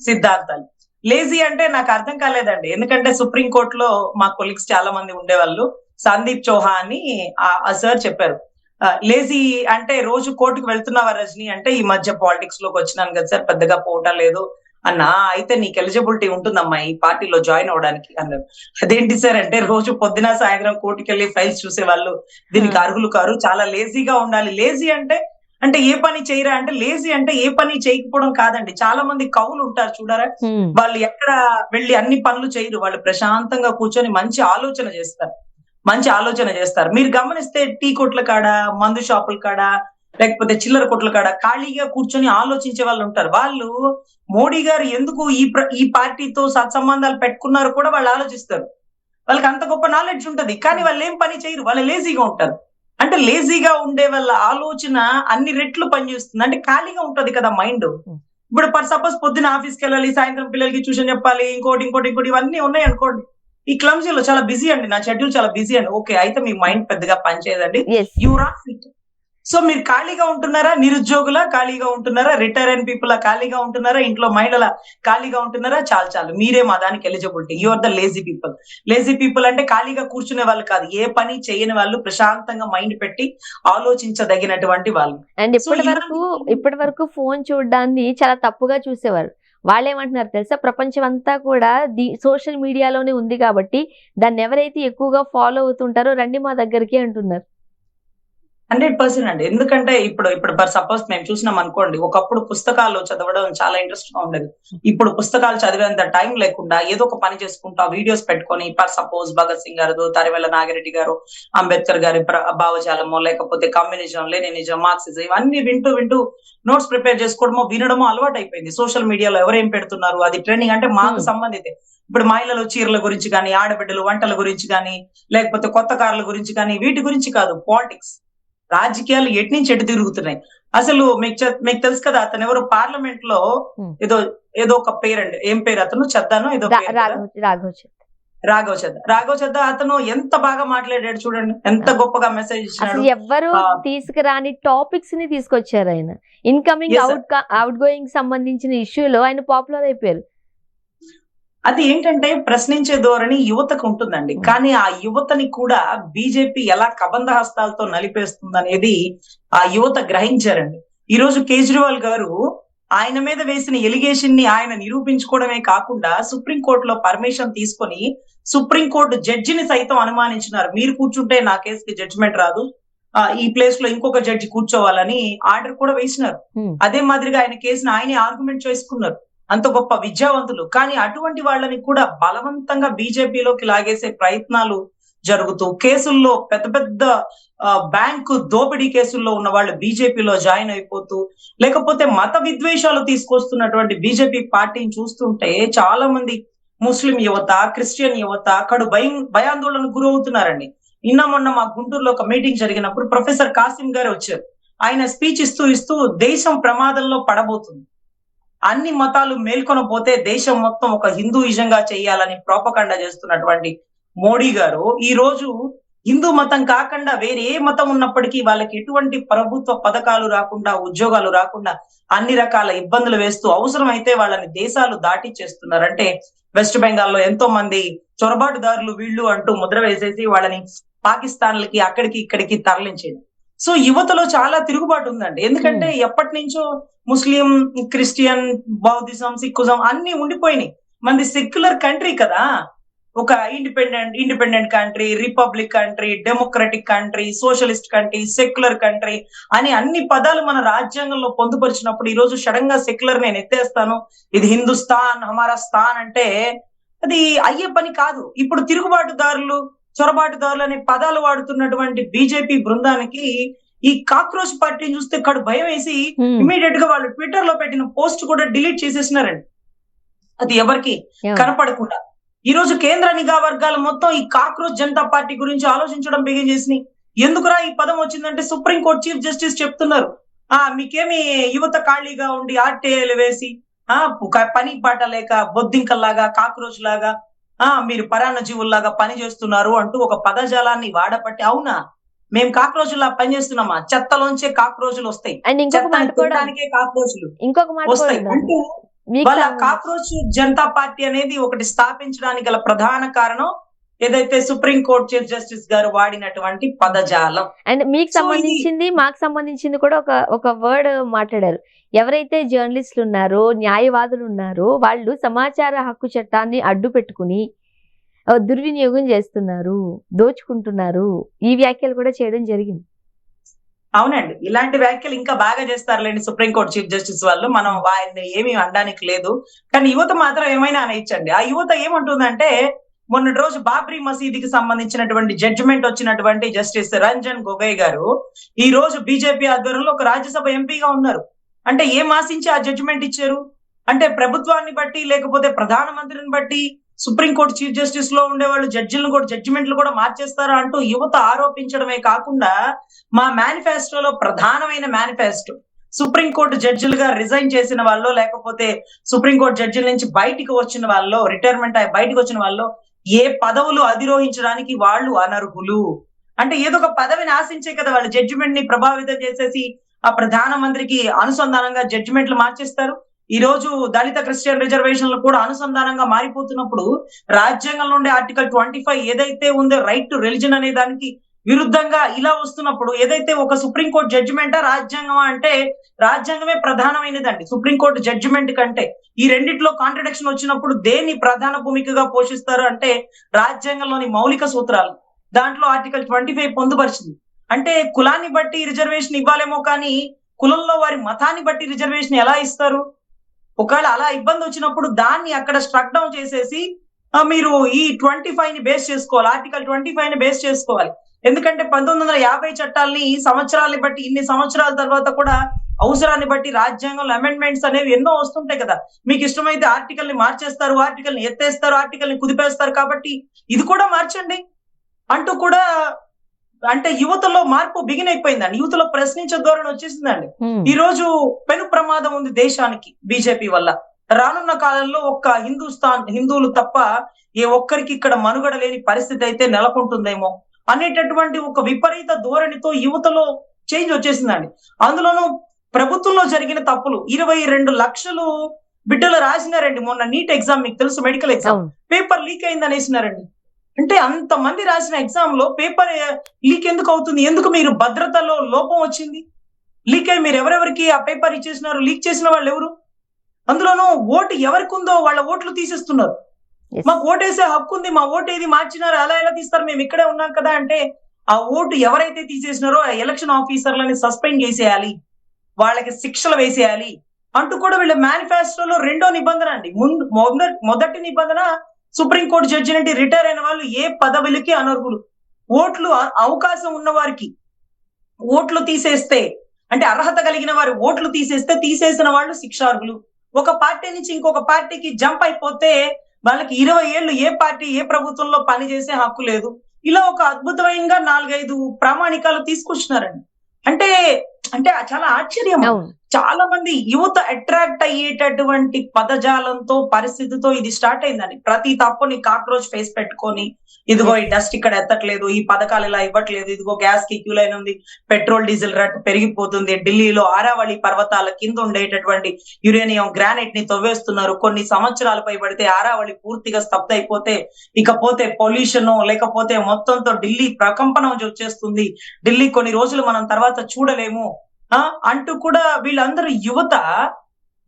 సిద్ధాంతాలు. లేజీ అంటే నాకు అర్థం కాలేదండి. ఎందుకంటే సుప్రీంకోర్టులో మా కొలీగ్స్ చాలా మంది ఉండేవాళ్ళు, సందీప్ చౌహాన్ అని ఆ సార్ చెప్పారు, లేజీ అంటే రోజు కోర్టుకు వెళ్తున్నావా రజనీ అంటే ఈ మధ్య పాలిటిక్స్ లోకి వచ్చినాను కదా సార్, పెద్దగా పోవటా లేదు అన్నా. అయితే నీకు ఎలిజిబిలిటీ ఉంటుందమ్మా ఈ పార్టీలో జాయిన్ అవడానికి అన్నారు. అదేంటి సార్ అంటే రోజు పొద్దున సాయంత్రం కోర్టుకి వెళ్ళి ఫైల్స్ చూసే వాళ్ళు దీనికి అర్హులు కారు, చాలా లేజీగా ఉండాలి. లేజీ అంటే అంటే ఏ పని చేయరా అంటే లేజీ అంటే ఏ పని చేయకపోవడం కాదండి. చాలా మంది కవులు ఉంటారు చూడరా, వాళ్ళు ఎక్కడ వెళ్ళి అన్ని పనులు చేయరు. వాళ్ళు ప్రశాంతంగా కూర్చొని మంచి ఆలోచన చేస్తారు. మంచి ఆలోచన చేస్తారు. మీరు గమనిస్తే టీ కొట్ల కాడ, మందు షాపుల కాడ, లేకపోతే చిల్లర కొట్ల కాడ ఖాళీగా కూర్చొని ఆలోచించే వాళ్ళు ఉంటారు. వాళ్ళు మోడీ గారు ఎందుకు ఈ పార్టీతో సత్సంబంధాలు పెట్టుకున్నారో కూడా వాళ్ళు ఆలోచిస్తారు. వాళ్ళకి అంత గొప్ప నాలెడ్జ్ ఉంటది. కానీ వాళ్ళు ఏం పని చేయరు. వాళ్ళు లేజీగా ఉంటారు. అంటే లేజీగా ఉండే వాళ్ళ ఆలోచన అన్ని రెట్లు పనిచేస్తుంది. అంటే ఖాళీగా ఉంటది కదా మైండ్. ఇప్పుడు సపోజ్ పొద్దున ఆఫీస్కి వెళ్ళాలి, సాయంత్రం పిల్లలకి ట్యూషన్ చెప్పాలి, ఇంకోటి ఇవన్నీ ఉన్నాయి అనుకోండి. ఈ క్లమ్జీలో చాలా బిజీ అండి. నా షెడ్యూల్ చాలా బిజీ అండి. ఓకే, అయితే మీ మైండ్ పెద్దగా పనిచేయదండి. You are fit. సో మీరు ఖాళీగా ఉంటున్నారా? నిరుద్యోగుల ఖాళీగా ఉంటున్నారా? రిటైర్ అయిన పీపుల్ ఖాళీగా ఉంటున్నారా? ఇంట్లో మహిళల ఖాళీగా ఉంటున్నారా? చాలు మీరే మా దానికి eligibility. You are the lazy people. Lazy people అంటే ఖాళీగా కూర్చునే వాళ్ళు కాదు, ఏ పని చేయని వాళ్ళు, ప్రశాంతంగా మైండ్ పెట్టి ఆలోచించదగినటువంటి వాళ్ళు. అండ్ ఇప్పటి వరకు ఫోన్ చూడడాన్ని చాలా తప్పుగా చూసేవారు. వాళ్ళు ఏమంటున్నారు తెలుసా, ప్రపంచం అంతా కూడా సోషల్ మీడియాలోనే ఉంది కాబట్టి దాన్ని ఎవరైతే ఎక్కువగా ఫాలో అవుతుంటారో రండి మా దగ్గరికి అంటున్నారు. 100% అండి. ఎందుకంటే ఇప్పుడు సపోజ్ మేము చూసినాం అనుకోండి, ఒకప్పుడు పుస్తకాలు చదవడం చాలా ఇంట్రెస్ట్ గా ఉండేది. ఇప్పుడు పుస్తకాలు చదివేంత టైం లేకుండా ఏదో ఒక పని చేసుకుంటా వీడియోస్ పెట్టుకొని సపోజ్ భగత్ సింగ్ గారు, తరివెల్ల నాగిరెడ్డి గారు, అంబేద్కర్ గారి భావజాలమో, లేకపోతే కమ్యూనిజం, లెనినిజం, మార్క్సిజం ఇవన్నీ వింటూ నోట్స్ ప్రిపేర్ చేసుకోవడమో, వినడమో అలవాటు అయిపోయింది. సోషల్ మీడియాలో ఎవరేం పెడుతున్నారు అది ట్రెండింగ్ అంటే మాకు సంబంధితే. ఇప్పుడు మహిళలు చీరల గురించి కానీ, ఆడబిడ్డలు వంటల గురించి కానీ, లేకపోతే కొత్త కార్ల గురించి కానీ, వీటి గురించి కాదు, పాలిటిక్స్, రాజకీయాలు ఎటు నుంచి ఎటు తిరుగుతున్నాయి. అసలు మీకు తెలుసు కదా, అతను ఎవరు పార్లమెంట్ లో ఏదో ఒక పేరండి, ఏం పేరు అతను, చెద్దానో ఏదో రాఘవ్ చెద్దా. అతను ఎంత బాగా మాట్లాడాడు చూడండి, ఎంత గొప్పగా మెసేజ్ ఇచ్చాడు. ఎవ్వరు తీసుకురాని టాపిక్స్ ని తీసుకొచ్చారు ఆయన. ఇన్కమింగ్ అవుట్ గోయింగ్ సంబంధించిన ఇష్యూలో ఆయన పాపులర్ అయిపోయారు. అది ఏంటంటే ప్రశ్నించే ధోరణి యువతకు ఉంటుందండి. కానీ ఆ యువతని కూడా బీజేపీ ఎలా కబంధ హస్తాలతో నలిపేస్తుంది అనేది ఆ యువత గ్రహించారండి. ఈ రోజు కేజ్రీవాల్ గారు ఆయన మీద వేసిన ఎలిగేషన్ ని ఆయన నిరూపించుకోవడమే కాకుండా సుప్రీంకోర్టులో పర్మిషన్ తీసుకొని సుప్రీంకోర్టు జడ్జిని సైతం అనుమానించినారు. మీరు కూర్చుంటే నా కేసుకి జడ్జిమెంట్ రాదు, ఈ ప్లేస్ లో ఇంకొక జడ్జి కూర్చోవాలని ఆర్డర్ కూడా వేసినారు. అదే మాదిరిగా ఆయన కేసుని ఆయనే ఆర్గ్యుమెంట్ చేసుకున్నారు. అంత గొప్ప విద్యావంతులు. కానీ అటువంటి వాళ్ళని కూడా బలవంతంగా బీజేపీలోకి లాగేసే ప్రయత్నాలు జరుగుతూ, కేసుల్లో పెద్ద బ్యాంకు దోపిడీ కేసుల్లో ఉన్న వాళ్ళు బీజేపీలో జాయిన్ అయిపోతూ, లేకపోతే మత విద్వేషాలు తీసుకొస్తున్నటువంటి బీజేపీ పార్టీని చూస్తుంటే చాలా మంది ముస్లిం యువత, క్రిస్టియన్ యువత భయాందోళనకు గురవుతున్నారండి. మొన్న మా గుంటూరులో ఒక మీటింగ్ జరిగినప్పుడు ప్రొఫెసర్ కాసిం గారు వచ్చారు. ఆయన స్పీచ్ ఇస్తూ దేశం ప్రమాదంలో పడబోతుంది, అన్ని మతాలు మేల్కొనపోతే దేశం మొత్తం ఒక హిందూయిజంగా చేయాలని ప్రోపకండా చేస్తున్నటువంటి మోడీ గారు ఈ రోజు హిందూ మతం కాకుండా వేరే ఏ మతం ఉన్నప్పటికీ వాళ్ళకి ఎటువంటి ప్రభుత్వ పథకాలు రాకుండా, ఉద్యోగాలు రాకుండా అన్ని రకాల ఇబ్బందులు వేస్తూ అవసరమైతే వాళ్ళని దేశాలు దాటి చేస్తున్నారు. అంటే వెస్ట్ బెంగాల్లో ఎంతో మంది చొరబాటుదారులు వీళ్ళు అంటూ ముద్ర వేసేసి వాళ్ళని పాకిస్తాన్లకి అక్కడికి ఇక్కడికి తరలించేది. సో యువతలో చాలా తిరుగుబాటు ఉందండి. ఎందుకంటే ఎప్పటి నుంచో ముస్లిం, క్రిస్టియన్, బౌద్ధిజం, సిక్కుజం అన్ని ఉండిపోయినాయి. మనది సెక్యులర్ కంట్రీ కదా, ఒక independent country, republic country, democratic country, socialist country, secular country అని అన్ని పదాలు మన రాజ్యాంగంలో పొందుపరిచినప్పుడు ఈ రోజు సడన్ గా సెక్యులర్ నేను ఎత్తేస్తాను, ఇది హిందుస్థాన్ హమారా స్థాన్ అంటే అది అయ్యే పని కాదు. ఇప్పుడు తిరుగుబాటుదారులు, చొరబాటుదారులు అనే పదాలు వాడుతున్నటువంటి బీజేపీ బృందానికి ఈ కాక్రోచ్ పార్టీని చూస్తే కడు భయం వేసి ఇమీడియట్ గా వాళ్ళు ట్విట్టర్ లో పెట్టిన పోస్ట్ కూడా డిలీట్ చేసేసినారండి, అది ఎవరికి కనపడకుండా. ఈ రోజు కేంద్ర నిఘా వర్గాలు మొత్తం ఈ కాక్రోచ్ జనతా పార్టీ గురించి ఆలోచించడం బిగిన్ చేసినాయి. ఎందుకురా ఈ పదం వచ్చిందంటే సుప్రీంకోర్టు చీఫ్ జస్టిస్ చెప్తున్నారు, మీకేమి యువత ఖాళీగా ఉండి ఆర్టీఐలు వేసి పని పాట లేక బొద్దింకల్లాగా, కాక్రోచ్ లాగా, మీరు పరాన్న జీవుల్లాగా పని చేస్తున్నారు అంటూ ఒక పదజాలాన్ని వాడబట్టి, అవునా మేము కాక్రోచులా పనిచేస్తున్నామా? చెత్తలోంచే కాక్రోచులు వస్తాయి, కాక్రోచులు వస్తాయి అంటూ వాళ్ళ కాక్రోచ్ జనతా పార్టీ అనేది ఒకటి స్థాపించడానికి గల ప్రధాన కారణం ఏదైతే సుప్రీంకోర్టు చీఫ్ జస్టిస్ గారు వాడినటువంటి పదజాలం. అండ్ మీకు సంబంధించింది, మాకు సంబంధించింది కూడా ఒక వర్డ్ మాట్లాడారు. ఎవరైతే జర్నలిస్టులు ఉన్నారో, న్యాయవాదులు ఉన్నారో వాళ్ళు సమాచార హక్కు చట్టాన్ని అడ్డు పెట్టుకుని దుర్వినియోగం చేస్తున్నారు, దోచుకుంటున్నారు, ఈ వ్యాఖ్యలు కూడా చేయడం జరిగింది. అవునండి, ఇలాంటి వ్యాఖ్యలు ఇంకా బాగా చేస్తారులేండి సుప్రీంకోర్టు చీఫ్ జస్టిస్ వాళ్ళు. మనం ఆయన్ని ఏమీ అనడానికి లేదు. కానీ యువత మాత్రం ఏమైనా అనేయచ్చండి. ఆ యువత ఏమంటుందంటే, మొన్నటి రోజు బాబ్రీ మసీదుకి సంబంధించినటువంటి జడ్జిమెంట్ వచ్చినటువంటి జస్టిస్ రంజన్ గొగోయ్ గారు ఈ రోజు బీజేపీ ఆధ్వర్యంలో ఒక రాజ్యసభ ఎంపీగా ఉన్నారు. అంటే ఏం ఆశించి ఆ జడ్జిమెంట్ ఇచ్చారు? అంటే ప్రభుత్వాన్ని బట్టి, లేకపోతే ప్రధానమంత్రిని బట్టి సుప్రీంకోర్టు చీఫ్ జస్టిస్ లో ఉండేవాళ్ళు జడ్జిలను కూడా, జడ్జిమెంట్లు కూడా మార్చేస్తారా అంటూ యువత ఆరోపించడమే కాకుండా, మా మేనిఫెస్టోలో ప్రధానమైన మేనిఫెస్టో సుప్రీంకోర్టు జడ్జిలుగా రిజైన్ చేసిన వాళ్ళు, లేకపోతే సుప్రీంకోర్టు జడ్జిల నుంచి బయటికి వచ్చిన వాళ్ళు, రిటైర్మెంట్ అయి బయటకు వచ్చిన వాళ్ళు ఏ పదవులు అధిరోహించడానికి వాళ్ళు అనర్హులు. అంటే ఏదో ఒక పదవిని ఆశించే కదా వాళ్ళు జడ్జిమెంట్ ని ప్రభావితం చేసేసి ఆ ప్రధానమంత్రికి అనుసంధానంగా జడ్జిమెంట్లు మార్చేస్తారు. ఈ రోజు దళిత క్రిస్టియన్ రిజర్వేషన్లు కూడా అనుసంధానంగా మారిపోతున్నప్పుడు, రాజ్యాంగంలో ఉండే ఆర్టికల్ 25 ఏదైతే ఉందో రైట్ టు రిలిజన్ అనే దానికి విరుద్ధంగా ఇలా వస్తున్నప్పుడు, ఏదైతే ఒక సుప్రీంకోర్టు జడ్జిమెంటా రాజ్యాంగమా అంటే రాజ్యాంగమే ప్రధానమైనదండి సుప్రీంకోర్టు జడ్జిమెంట్ కంటే. ఈ రెండిట్లో కాంట్రడిక్షన్ వచ్చినప్పుడు దేన్ని ప్రధాన భూమికగా పోషిస్తారు అంటే రాజ్యాంగంలోని మౌలిక సూత్రాలు. దాంట్లో ఆర్టికల్ 25 పొందుపరిచింది. అంటే కులాన్ని బట్టి రిజర్వేషన్ ఇవ్వాలేమో కానీ కులంలో వారి మతాన్ని బట్టి రిజర్వేషన్ ఎలా ఇస్తారు? ఒకవేళ అలా ఇబ్బంది వచ్చినప్పుడు దాన్ని అక్కడ స్ట్రక్ డౌన్ చేసేసి మీరు ఈ 25 ని బేస్ చేసుకోవాలి, ఆర్టికల్ 25 ని బేస్ చేసుకోవాలి. ఎందుకంటే 1950 చట్టాలని సంవత్సరాన్ని బట్టి, ఇన్ని సంవత్సరాల తర్వాత కూడా అవసరాన్ని బట్టి రాజ్యాంగంలో అమెండ్మెంట్స్ అనేవి ఎన్నో వస్తుంటాయి కదా. మీకు ఇష్టమైతే ఆర్టికల్ ని మార్చేస్తారు, ఆర్టికల్ ని ఎత్తేస్తారు, ఆర్టికల్ ని కుదిపేస్తారు. కాబట్టి ఇది కూడా మార్చండి అంటూ కూడా, అంటే యువతలో మార్పు బిగిన్ అయిపోయిందండి. యువతలో ప్రశ్నించే ధోరణి వచ్చేసిందండి. ఈ రోజు పెను ప్రమాదం ఉంది దేశానికి బీజేపీ వల్ల. రానున్న కాలంలో ఒక్క హిందువులు తప్ప ఏ ఒక్కరికి ఇక్కడ మనుగడ లేని పరిస్థితి అయితే నెలకొంటుందేమో అనేటటువంటి ఒక విపరీత ధోరణితో యువతలో చేంజ్ వచ్చేసిందండి. అందులోనూ ప్రభుత్వంలో జరిగిన తప్పులు, 22 లక్షలు బిడ్డలు రాసినారండి మొన్న నీట్ ఎగ్జామ్. మీకు తెలుసు, మెడికల్ ఎగ్జామ్ పేపర్ లీక్ అయింది అనేసినారండి. అంటే అంత మంది రాసిన ఎగ్జామ్ లో పేపర్ లీక్ ఎందుకు అవుతుంది? ఎందుకు మీరు భద్రతలో లోపం వచ్చింది? లీక్ అయ్యి మీరు ఎవరెవరికి ఆ పేపర్ ఇచ్చేసినారు? లీక్ చేసిన వాళ్ళు ఎవరు? అందులోనూ ఓటు ఎవరికి ఉందో వాళ్ళ ఓట్లు తీసేస్తున్నారు. మాకు ఓటేసే హక్కు ఉంది, మా ఓటు ఏది మార్చినారు, అలా ఎలా తీస్తారు, మేము ఇక్కడే ఉన్నాం కదా అంటే, ఆ ఓటు ఎవరైతే తీసేసినారో ఆ ఎలక్షన్ ఆఫీసర్లని సస్పెండ్ చేసేయాలి, వాళ్ళకి శిక్షలు వేసేయాలి అంటూ కూడా వీళ్ళ మేనిఫెస్టోలో రెండో నిబంధన అండి. మొదటి నిబంధన సుప్రీంకోర్టు జడ్జి నుండి రిటైర్ అయిన వాళ్ళు ఏ పదవులకి అనర్హులు. ఓట్లు అవకాశం ఉన్న వారికి ఓట్లు తీసేస్తే, అంటే అర్హత కలిగిన వారి ఓట్లు తీసేస్తే తీసేసిన వాళ్ళు శిక్షార్హులు. ఒక పార్టీ నుంచి ఇంకొక పార్టీకి జంప్ అయిపోతే వాళ్ళకి 20 ఏళ్ళు ఏ పార్టీ ఏ ప్రభుత్వంలో పనిచేసే హక్కు లేదు. ఇలా ఒక అద్భుతమైన 4-5 ప్రామాణికాలు తీసుకొచ్చినారండి. అంటే అంటే చాలా ఆశ్చర్యం. చాలా మంది యువత అట్రాక్ట్ అయ్యేటటువంటి పదజాలంతో, పరిస్థితితో ఇది స్టార్ట్ అయిందండి. ప్రతి తప్పుని కాక్రోచ్ ఫేస్ పెట్టుకొని, ఇదిగో ఈ డస్ట్ ఇక్కడ ఎత్తట్లేదు, ఈ పథకాలు ఇలా ఇవ్వట్లేదు, ఇదిగో గ్యాస్ కి క్యూ లైన్ ఉంది, పెట్రోల్ డీజిల్ రేట్ పెరిగిపోతుంది, ఢిల్లీలో ఆరావళి పర్వతాల కింద ఉండేటటువంటి యురేనియం గ్రానైట్ ని తవ్వేస్తున్నారు. కొన్ని సంవత్సరాలు పైబడితే ఆరావళి పూర్తిగా స్తబ్ద అయిపోతే, ఇకపోతే పొల్యూషన్, లేకపోతే మొత్తంతో ఢిల్లీ ప్రకంపనం వచ్చేస్తుంది, ఢిల్లీ కొన్ని రోజులు మనం తర్వాత చూడలేము అంటూ కూడా వీళ్ళందరూ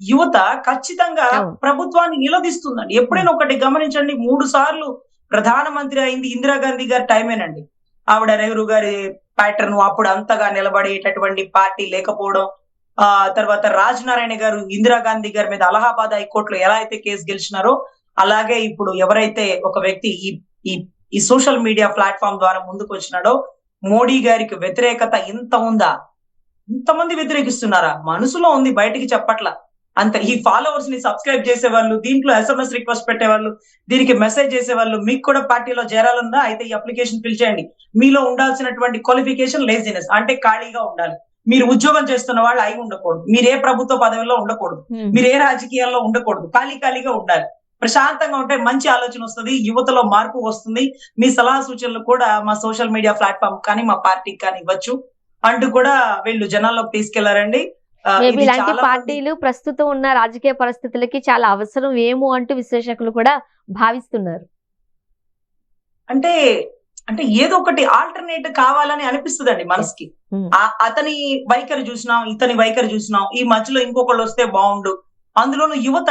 యువత ఖచ్చితంగా ప్రభుత్వాన్ని నిలదీస్తుందండి. ఎప్పుడైనా ఒకటి గమనించండి, 3 సార్లు ప్రధానమంత్రి అయింది ఇందిరాగాంధీ గారి టైమేనండి. ఆవిడ నెహ్రూ గారి ప్యాటర్న్, అప్పుడు అంతగా నిలబడేటటువంటి పార్టీ లేకపోవడం, తర్వాత రాజనారాయణ గారు ఇందిరాగాంధీ గారి మీద అలహాబాద్ హైకోర్టులో ఎలా అయితే కేసు గెలిచినారో, అలాగే ఇప్పుడు ఎవరైతే ఒక వ్యక్తి ఈ సోషల్ మీడియా ప్లాట్ఫామ్ ద్వారా ముందుకు వచ్చినాడో, మోడీ గారికి వ్యతిరేకత ఇంత ఉందా? ఇంతమంది వ్యతిరేకిస్తున్నారా? మనసులో ఉంది, బయటికి చెప్పట్ల. అంత ఈ ఫాలోవర్స్ ని సబ్స్క్రైబ్ చేసేవాళ్ళు, దీంట్లో SMS రిక్వెస్ట్ పెట్టేవాళ్ళు, దీనికి మెసేజ్ చేసేవాళ్ళు, మీకు కూడా పార్టీలో చేరాలన్నా అయితే ఈ అప్లికేషన్ ఫిల్ చేయండి. మీలో ఉండాల్సినటువంటి క్వాలిఫికేషన్ లేజినెస్, అంటే ఖాళీగా ఉండాలి. మీరు ఉద్యోగం చేస్తున్న వాళ్ళు అయి ఉండకూడదు, మీరు ఏ ప్రభుత్వ పదవిలో ఉండకూడదు, మీరు ఏ రాజకీయాల్లో ఉండకూడదు, ఖాళీగా ఉండాలి. ప్రశాంతంగా ఉంటే మంచి ఆలోచన వస్తుంది, యువతలో మార్పు వస్తుంది. మీ సలహా సూచనలు కూడా మా సోషల్ మీడియా ప్లాట్ఫామ్ కానీ మా పార్టీకి కానీ ఇవ్వచ్చు అంటూ కూడా వీళ్ళు జనాల్లోకి తీసుకెళ్లారండి. ఇలాంటి పార్టీలు ప్రస్తుతం ఉన్న రాజకీయ పరిస్థితులకి చాలా అవసరం ఏమో అంటూ విశ్లేషకులు కూడా భావిస్తున్నారు. అంటే ఏదో ఒకటి ఆల్టర్నేట్ కావాలని అనిపిస్తుందండి మనసుకి. అతని వైఖరి చూసినాం, ఇతని వైఖరి చూసినాం, ఈ మధ్యలో ఇంకొకళ్ళు వస్తే బాగుండు. అందులోనూ యువత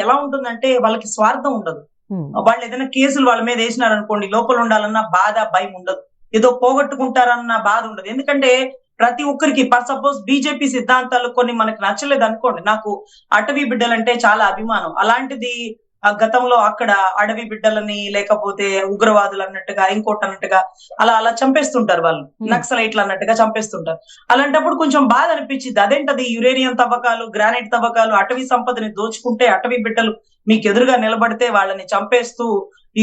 ఎలా ఉంటుందంటే వాళ్ళకి స్వార్థం ఉండదు. వాళ్ళు ఏదైనా కేసులు వాళ్ళ మీద వేసినారనుకోండి, లోపల ఉండాలన్న బాధ, భయం ఉండదు. ఏదో పోగొట్టుకుంటారన్న బాధ ఉండదు. ఎందుకంటే ప్రతి ఒక్కరికి ఫర్ సపోజ్ బీజేపీ సిద్ధాంతాలు కొన్ని మనకు నచ్చలేదు అనుకోండి, నాకు అటవీ బిడ్డలంటే చాలా అభిమానం, అలాంటిది గతంలో అక్కడ అడవి బిడ్డలని లేకపోతే ఉగ్రవాదులు అన్నట్టుగా ఇంకోటి అన్నట్టుగా అలా అలా చంపేస్తుంటారు వాళ్ళు, నక్సలైట్లు అన్నట్టుగా చంపేస్తుంటారు. అలాంటప్పుడు కొంచెం బాధ అనిపించింది, అదేంటది యురేనియం తవ్వకాలు, గ్రానైట్ తవ్వకాలు, అటవీ సంపదని దోచుకుంటే అటవీ బిడ్డలు మీకు ఎదురుగా నిలబడితే వాళ్ళని చంపేస్తూ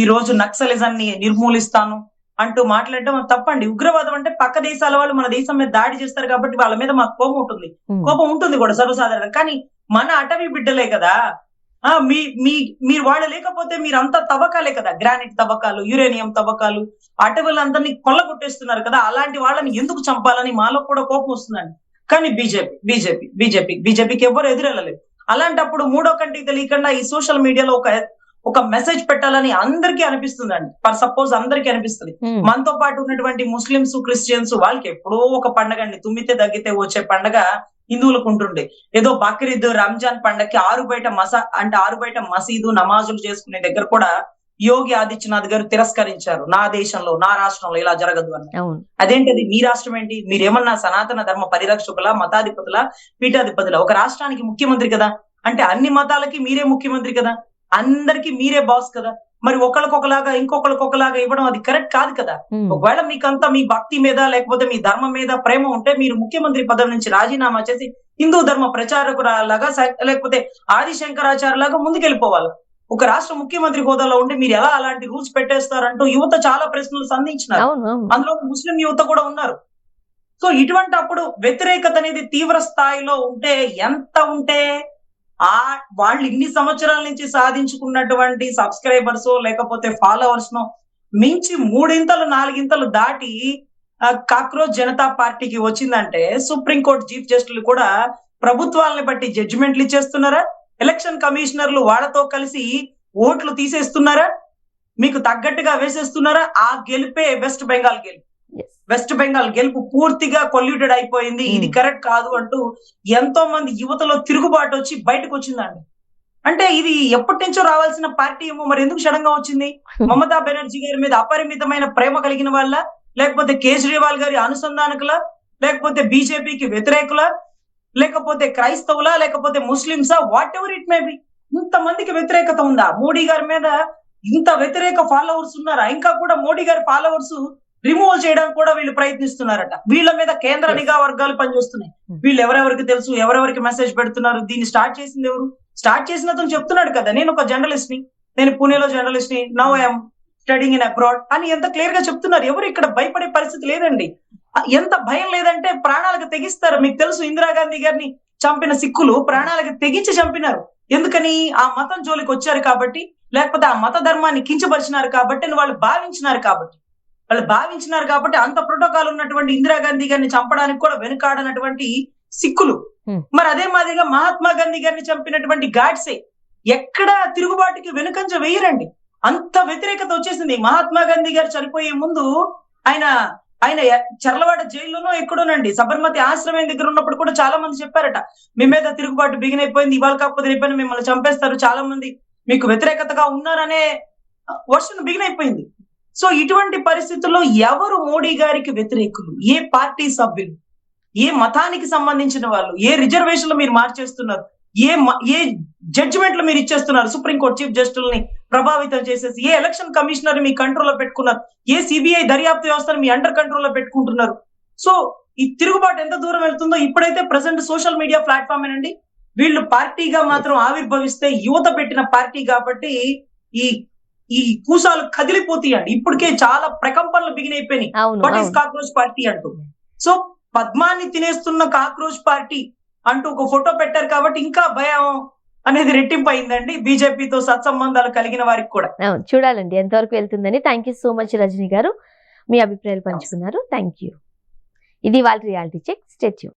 ఈ రోజు నక్సలిజాన్ని నిర్మూలిస్తాను అంటూ మాట్లాడడం తప్పండి. ఉగ్రవాదం అంటే పక్క దేశాల వాళ్ళు మన దేశం మీద దాడి చేస్తారు కాబట్టి వాళ్ళ మీద మాకు కోపం ఉంటుంది కూడా సర్వసాధారణం. కానీ మన అటవీ బిడ్డలే కదా, మీరు వాళ్ళు లేకపోతే మీరు అంతా తవ్వకాలే కదా, గ్రానైట్ తవ్వకాలు, యురేనియం తవ్వకాలు, అటవీలందరినీ కొల్లగొట్టేస్తున్నారు కదా, అలాంటి వాళ్ళని ఎందుకు చంపాలని మాలో కూడా కోపం వస్తుందండి. కానీ బీజేపీకి ఎవరు ఎదురెళ్ళలేదు. అలాంటప్పుడు మూడో కంటికి తెలియకుండా ఈ సోషల్ మీడియాలో ఒక మెసేజ్ పెట్టాలని అందరికీ అనిపిస్తుందండి. ఫర్ సపోజ్ అందరికీ అనిపిస్తుంది. మనతో పాటు ఉన్నటువంటి ముస్లిమ్స్, క్రిస్టియన్స్ వాళ్ళకి ఎప్పుడో ఒక పండగ అండి, తుమ్మితే తగ్గితే వచ్చే పండగ హిందువులకు ఉంటుండే. ఏదో బక్రీద్, రంజాన్ పండగకి ఆరు బయట మసీదు నమాజులు చేసుకునే దగ్గర కూడా యోగి ఆదిత్యనాథ్ గారు తిరస్కరించారు. నా దేశంలో, నా రాష్ట్రంలో ఇలా జరగదు అని. అదేంటది, మీ రాష్ట్రం ఏంటి? మీరేమన్నా సనాతన ధర్మ పరిరక్షకుల, మతాధిపతుల, పీఠాధిపతుల? ఒక రాష్ట్రానికి ముఖ్యమంత్రి కదా, అంటే అన్ని మతాలకి మీరే ముఖ్యమంత్రి కదా, అందరికి మీరే బాస్ కదా, మరి ఒకళ్ళకొకలాగా ఇంకొకళ్ళకొకలాగా ఇవ్వడం అది కరెక్ట్ కాదు కదా. ఒకవేళ మీకంతా మీ భక్తి మీద లేకపోతే మీ ధర్మం మీద ప్రేమ ఉంటే మీరు ముఖ్యమంత్రి పదవి నుంచి రాజీనామా చేసి హిందూ ధర్మ ప్రచారకులాగా లేకపోతే ఆదిశంకరాచార్యలాగా ముందుకెళ్ళిపోవాలి. ఒక రాష్ట్ర ముఖ్యమంత్రి హోదాలో ఉండి మీరు ఎలా అలాంటి రూల్స్ పెట్టేస్తారంటూ యువత చాలా ప్రశ్నలు సంధించినారు. అందులో ముస్లిం యువత కూడా ఉన్నారు. సో ఇటువంటి అప్పుడు వ్యతిరేకత అనేది తీవ్ర స్థాయిలో ఉంటే, ఎంత ఉంటే వాళ్ళు ఇన్ని సంవత్సరాల నుంచి సాధించుకున్నటువంటి సబ్స్క్రైబర్స్ లేకపోతే ఫాలోవర్స్ ను మించి 3-4 దాటి కాక్రోచ్ జనతా పార్టీకి వచ్చిందంటే, సుప్రీంకోర్టు చీఫ్ జస్టిస్లు కూడా ప్రభుత్వాలని బట్టి జడ్జిమెంట్లు ఇచ్చేస్తున్నారా? ఎలక్షన్ కమిషనర్లు వాళ్ళతో కలిసి ఓట్లు తీసేస్తున్నారా? మీకు తగ్గట్టుగా వేసేస్తున్నారా? ఆ గెలిపే వెస్ట్ బెంగాల్ గెలుపు పూర్తిగా కొల్యూటెడ్ అయిపోయింది, ఇది కరెక్ట్ కాదు అంటూ ఎంతో మంది యువతలో తిరుగుబాటు వచ్చి బయటకు వచ్చిందండి. అంటే ఇది ఎప్పటి నుంచో రావాల్సిన పార్టీ ఏమో మరి ఎందుకు సడన్ గా వచ్చింది? మమతా బెనర్జీ గారి మీద అపరిమితమైన ప్రేమ కలిగిన వాళ్ళ, లేకపోతే కేజ్రీవాల్ గారి అనుసంధానకుల, లేకపోతే బీజేపీకి వ్యతిరేకుల, లేకపోతే క్రైస్తవుల, లేకపోతే ముస్లింసా, whatever it may be, ఇంతమందికి వ్యతిరేకత ఉందా? మోడీ గారి మీద ఇంత వ్యతిరేక ఫాలోవర్స్ ఉన్నారా? ఇంకా కూడా మోడీ గారి ఫాలోవర్స్ రిమూవ్ చేయడానికి కూడా వీళ్ళు ప్రయత్నిస్తున్నారట. వీళ్ళ మీద కేంద్ర నిఘా వర్గాలు పనిచేస్తున్నాయి. వీళ్ళు ఎవరెవరికి తెలుసు, ఎవరెవరికి మెసేజ్ పెడుతున్నారు, దీన్ని స్టార్ట్ చేసింది ఎవరు? స్టార్ట్ చేసిన అతను చెప్తున్నాడు కదా, నేను ఒక జర్నలిస్ట్ ని, నేను పూణేలో జర్నలిస్ట్ ని, now I'm studying in abroad అని ఎంత క్లియర్ గా చెప్తున్నారు. ఎవరు ఇక్కడ భయపడే పరిస్థితి లేదండి. ఎంత భయం లేదంటే ప్రాణాలకు తెగిస్తారు. మీకు తెలుసు, ఇందిరాగాంధీ గారిని చంపిన సిక్కులు ప్రాణాలకు తెగించి చంపినారు. ఎందుకని? ఆ మతం జోలికి వచ్చారు కాబట్టి, లేకపోతే ఆ మత ధర్మాన్ని కించపరిచినారు కాబట్టి, వాళ్ళు భావించినారు కాబట్టి అంత ప్రోటోకాల్ ఉన్నటువంటి ఇందిరాగాంధీ గారిని చంపడానికి కూడా వెనుకాడనటువంటి సిక్కులు. మరి అదే మాదిరిగా మహాత్మా గాంధీ గారిని చంపినటువంటి గాడ్సే ఎక్కడ తిరుగుబాటుకి వెనుకంజ వేయరండి. అంత వ్యతిరేకత వచ్చేసింది. మహాత్మా గాంధీ గారు చనిపోయే ముందు ఆయన చర్లవాడ జైల్లోనో ఎక్కడోనండి, సబర్మతి ఆశ్రమం దగ్గర ఉన్నప్పుడు కూడా చాలా మంది చెప్పారట, మీ మీద తిరుగుబాటు బిగినైపోయింది, ఇవాళ కాకపోతే రేపైనా మిమ్మల్ని చంపేస్తారు, చాలా మంది మీకు వ్యతిరేకతగా ఉన్నారనే వర్షన్ బిగినైపోయింది. సో ఇటువంటి పరిస్థితుల్లో ఎవరు మోడీ గారికి వ్యతిరేకులు? ఏ పార్టీ సభ్యులు, ఏ మతానికి సంబంధించిన వాళ్ళు, ఏ రిజర్వేషన్లు మీరు మార్చేస్తున్నారు, ఏ జడ్జిమెంట్లు మీరు ఇచ్చేస్తున్నారు, సుప్రీంకోర్టు చీఫ్ జస్టిస్ని ప్రభావితం చేసేసి, ఏ ఎలక్షన్ కమిషనర్ మీ కంట్రోల్లో పెట్టుకున్నారు, ఏ సిబిఐ దర్యాప్తు వ్యవస్థను మీ అండర్ కంట్రోల్లో పెట్టుకుంటున్నారు. సో ఈ తిరుగుబాటు ఎంత దూరం వెళ్తుందో ఇప్పుడైతే ప్రెసెంట్ సోషల్ మీడియా ప్లాట్ఫామ్ ఏనండి. వీళ్ళు పార్టీగా మాత్రం ఆవిర్భవిస్తే యువత పెట్టిన పార్టీ కాబట్టి ఈ కూసాలు కదిలిపోతాయండి. ఇప్పటికే చాలా ప్రకంపనలు బిగినైపోయినాయి. వాట్ ఈస్ కాక్రోచ్ పార్టీ అంటూ. సో పద్మాన్ని తినేస్తున్న కాక్రోచ్ పార్టీ అంటూ ఒక ఫోటో పెట్టారు కాబట్టి ఇంకా భయం అనేది రెట్టింపు అయిందండి బీజేపీతో సత్సంబంధాలు కలిగిన వారికి కూడా. చూడాలండి ఎంతవరకు వెళ్తుందని. Thank you so much Rajani గారు, మీ అభిప్రాయాలు పంచుకున్నారు. Thank you. ఇది వాళ్ళ రియాలిటీ చెక్. Stay tune.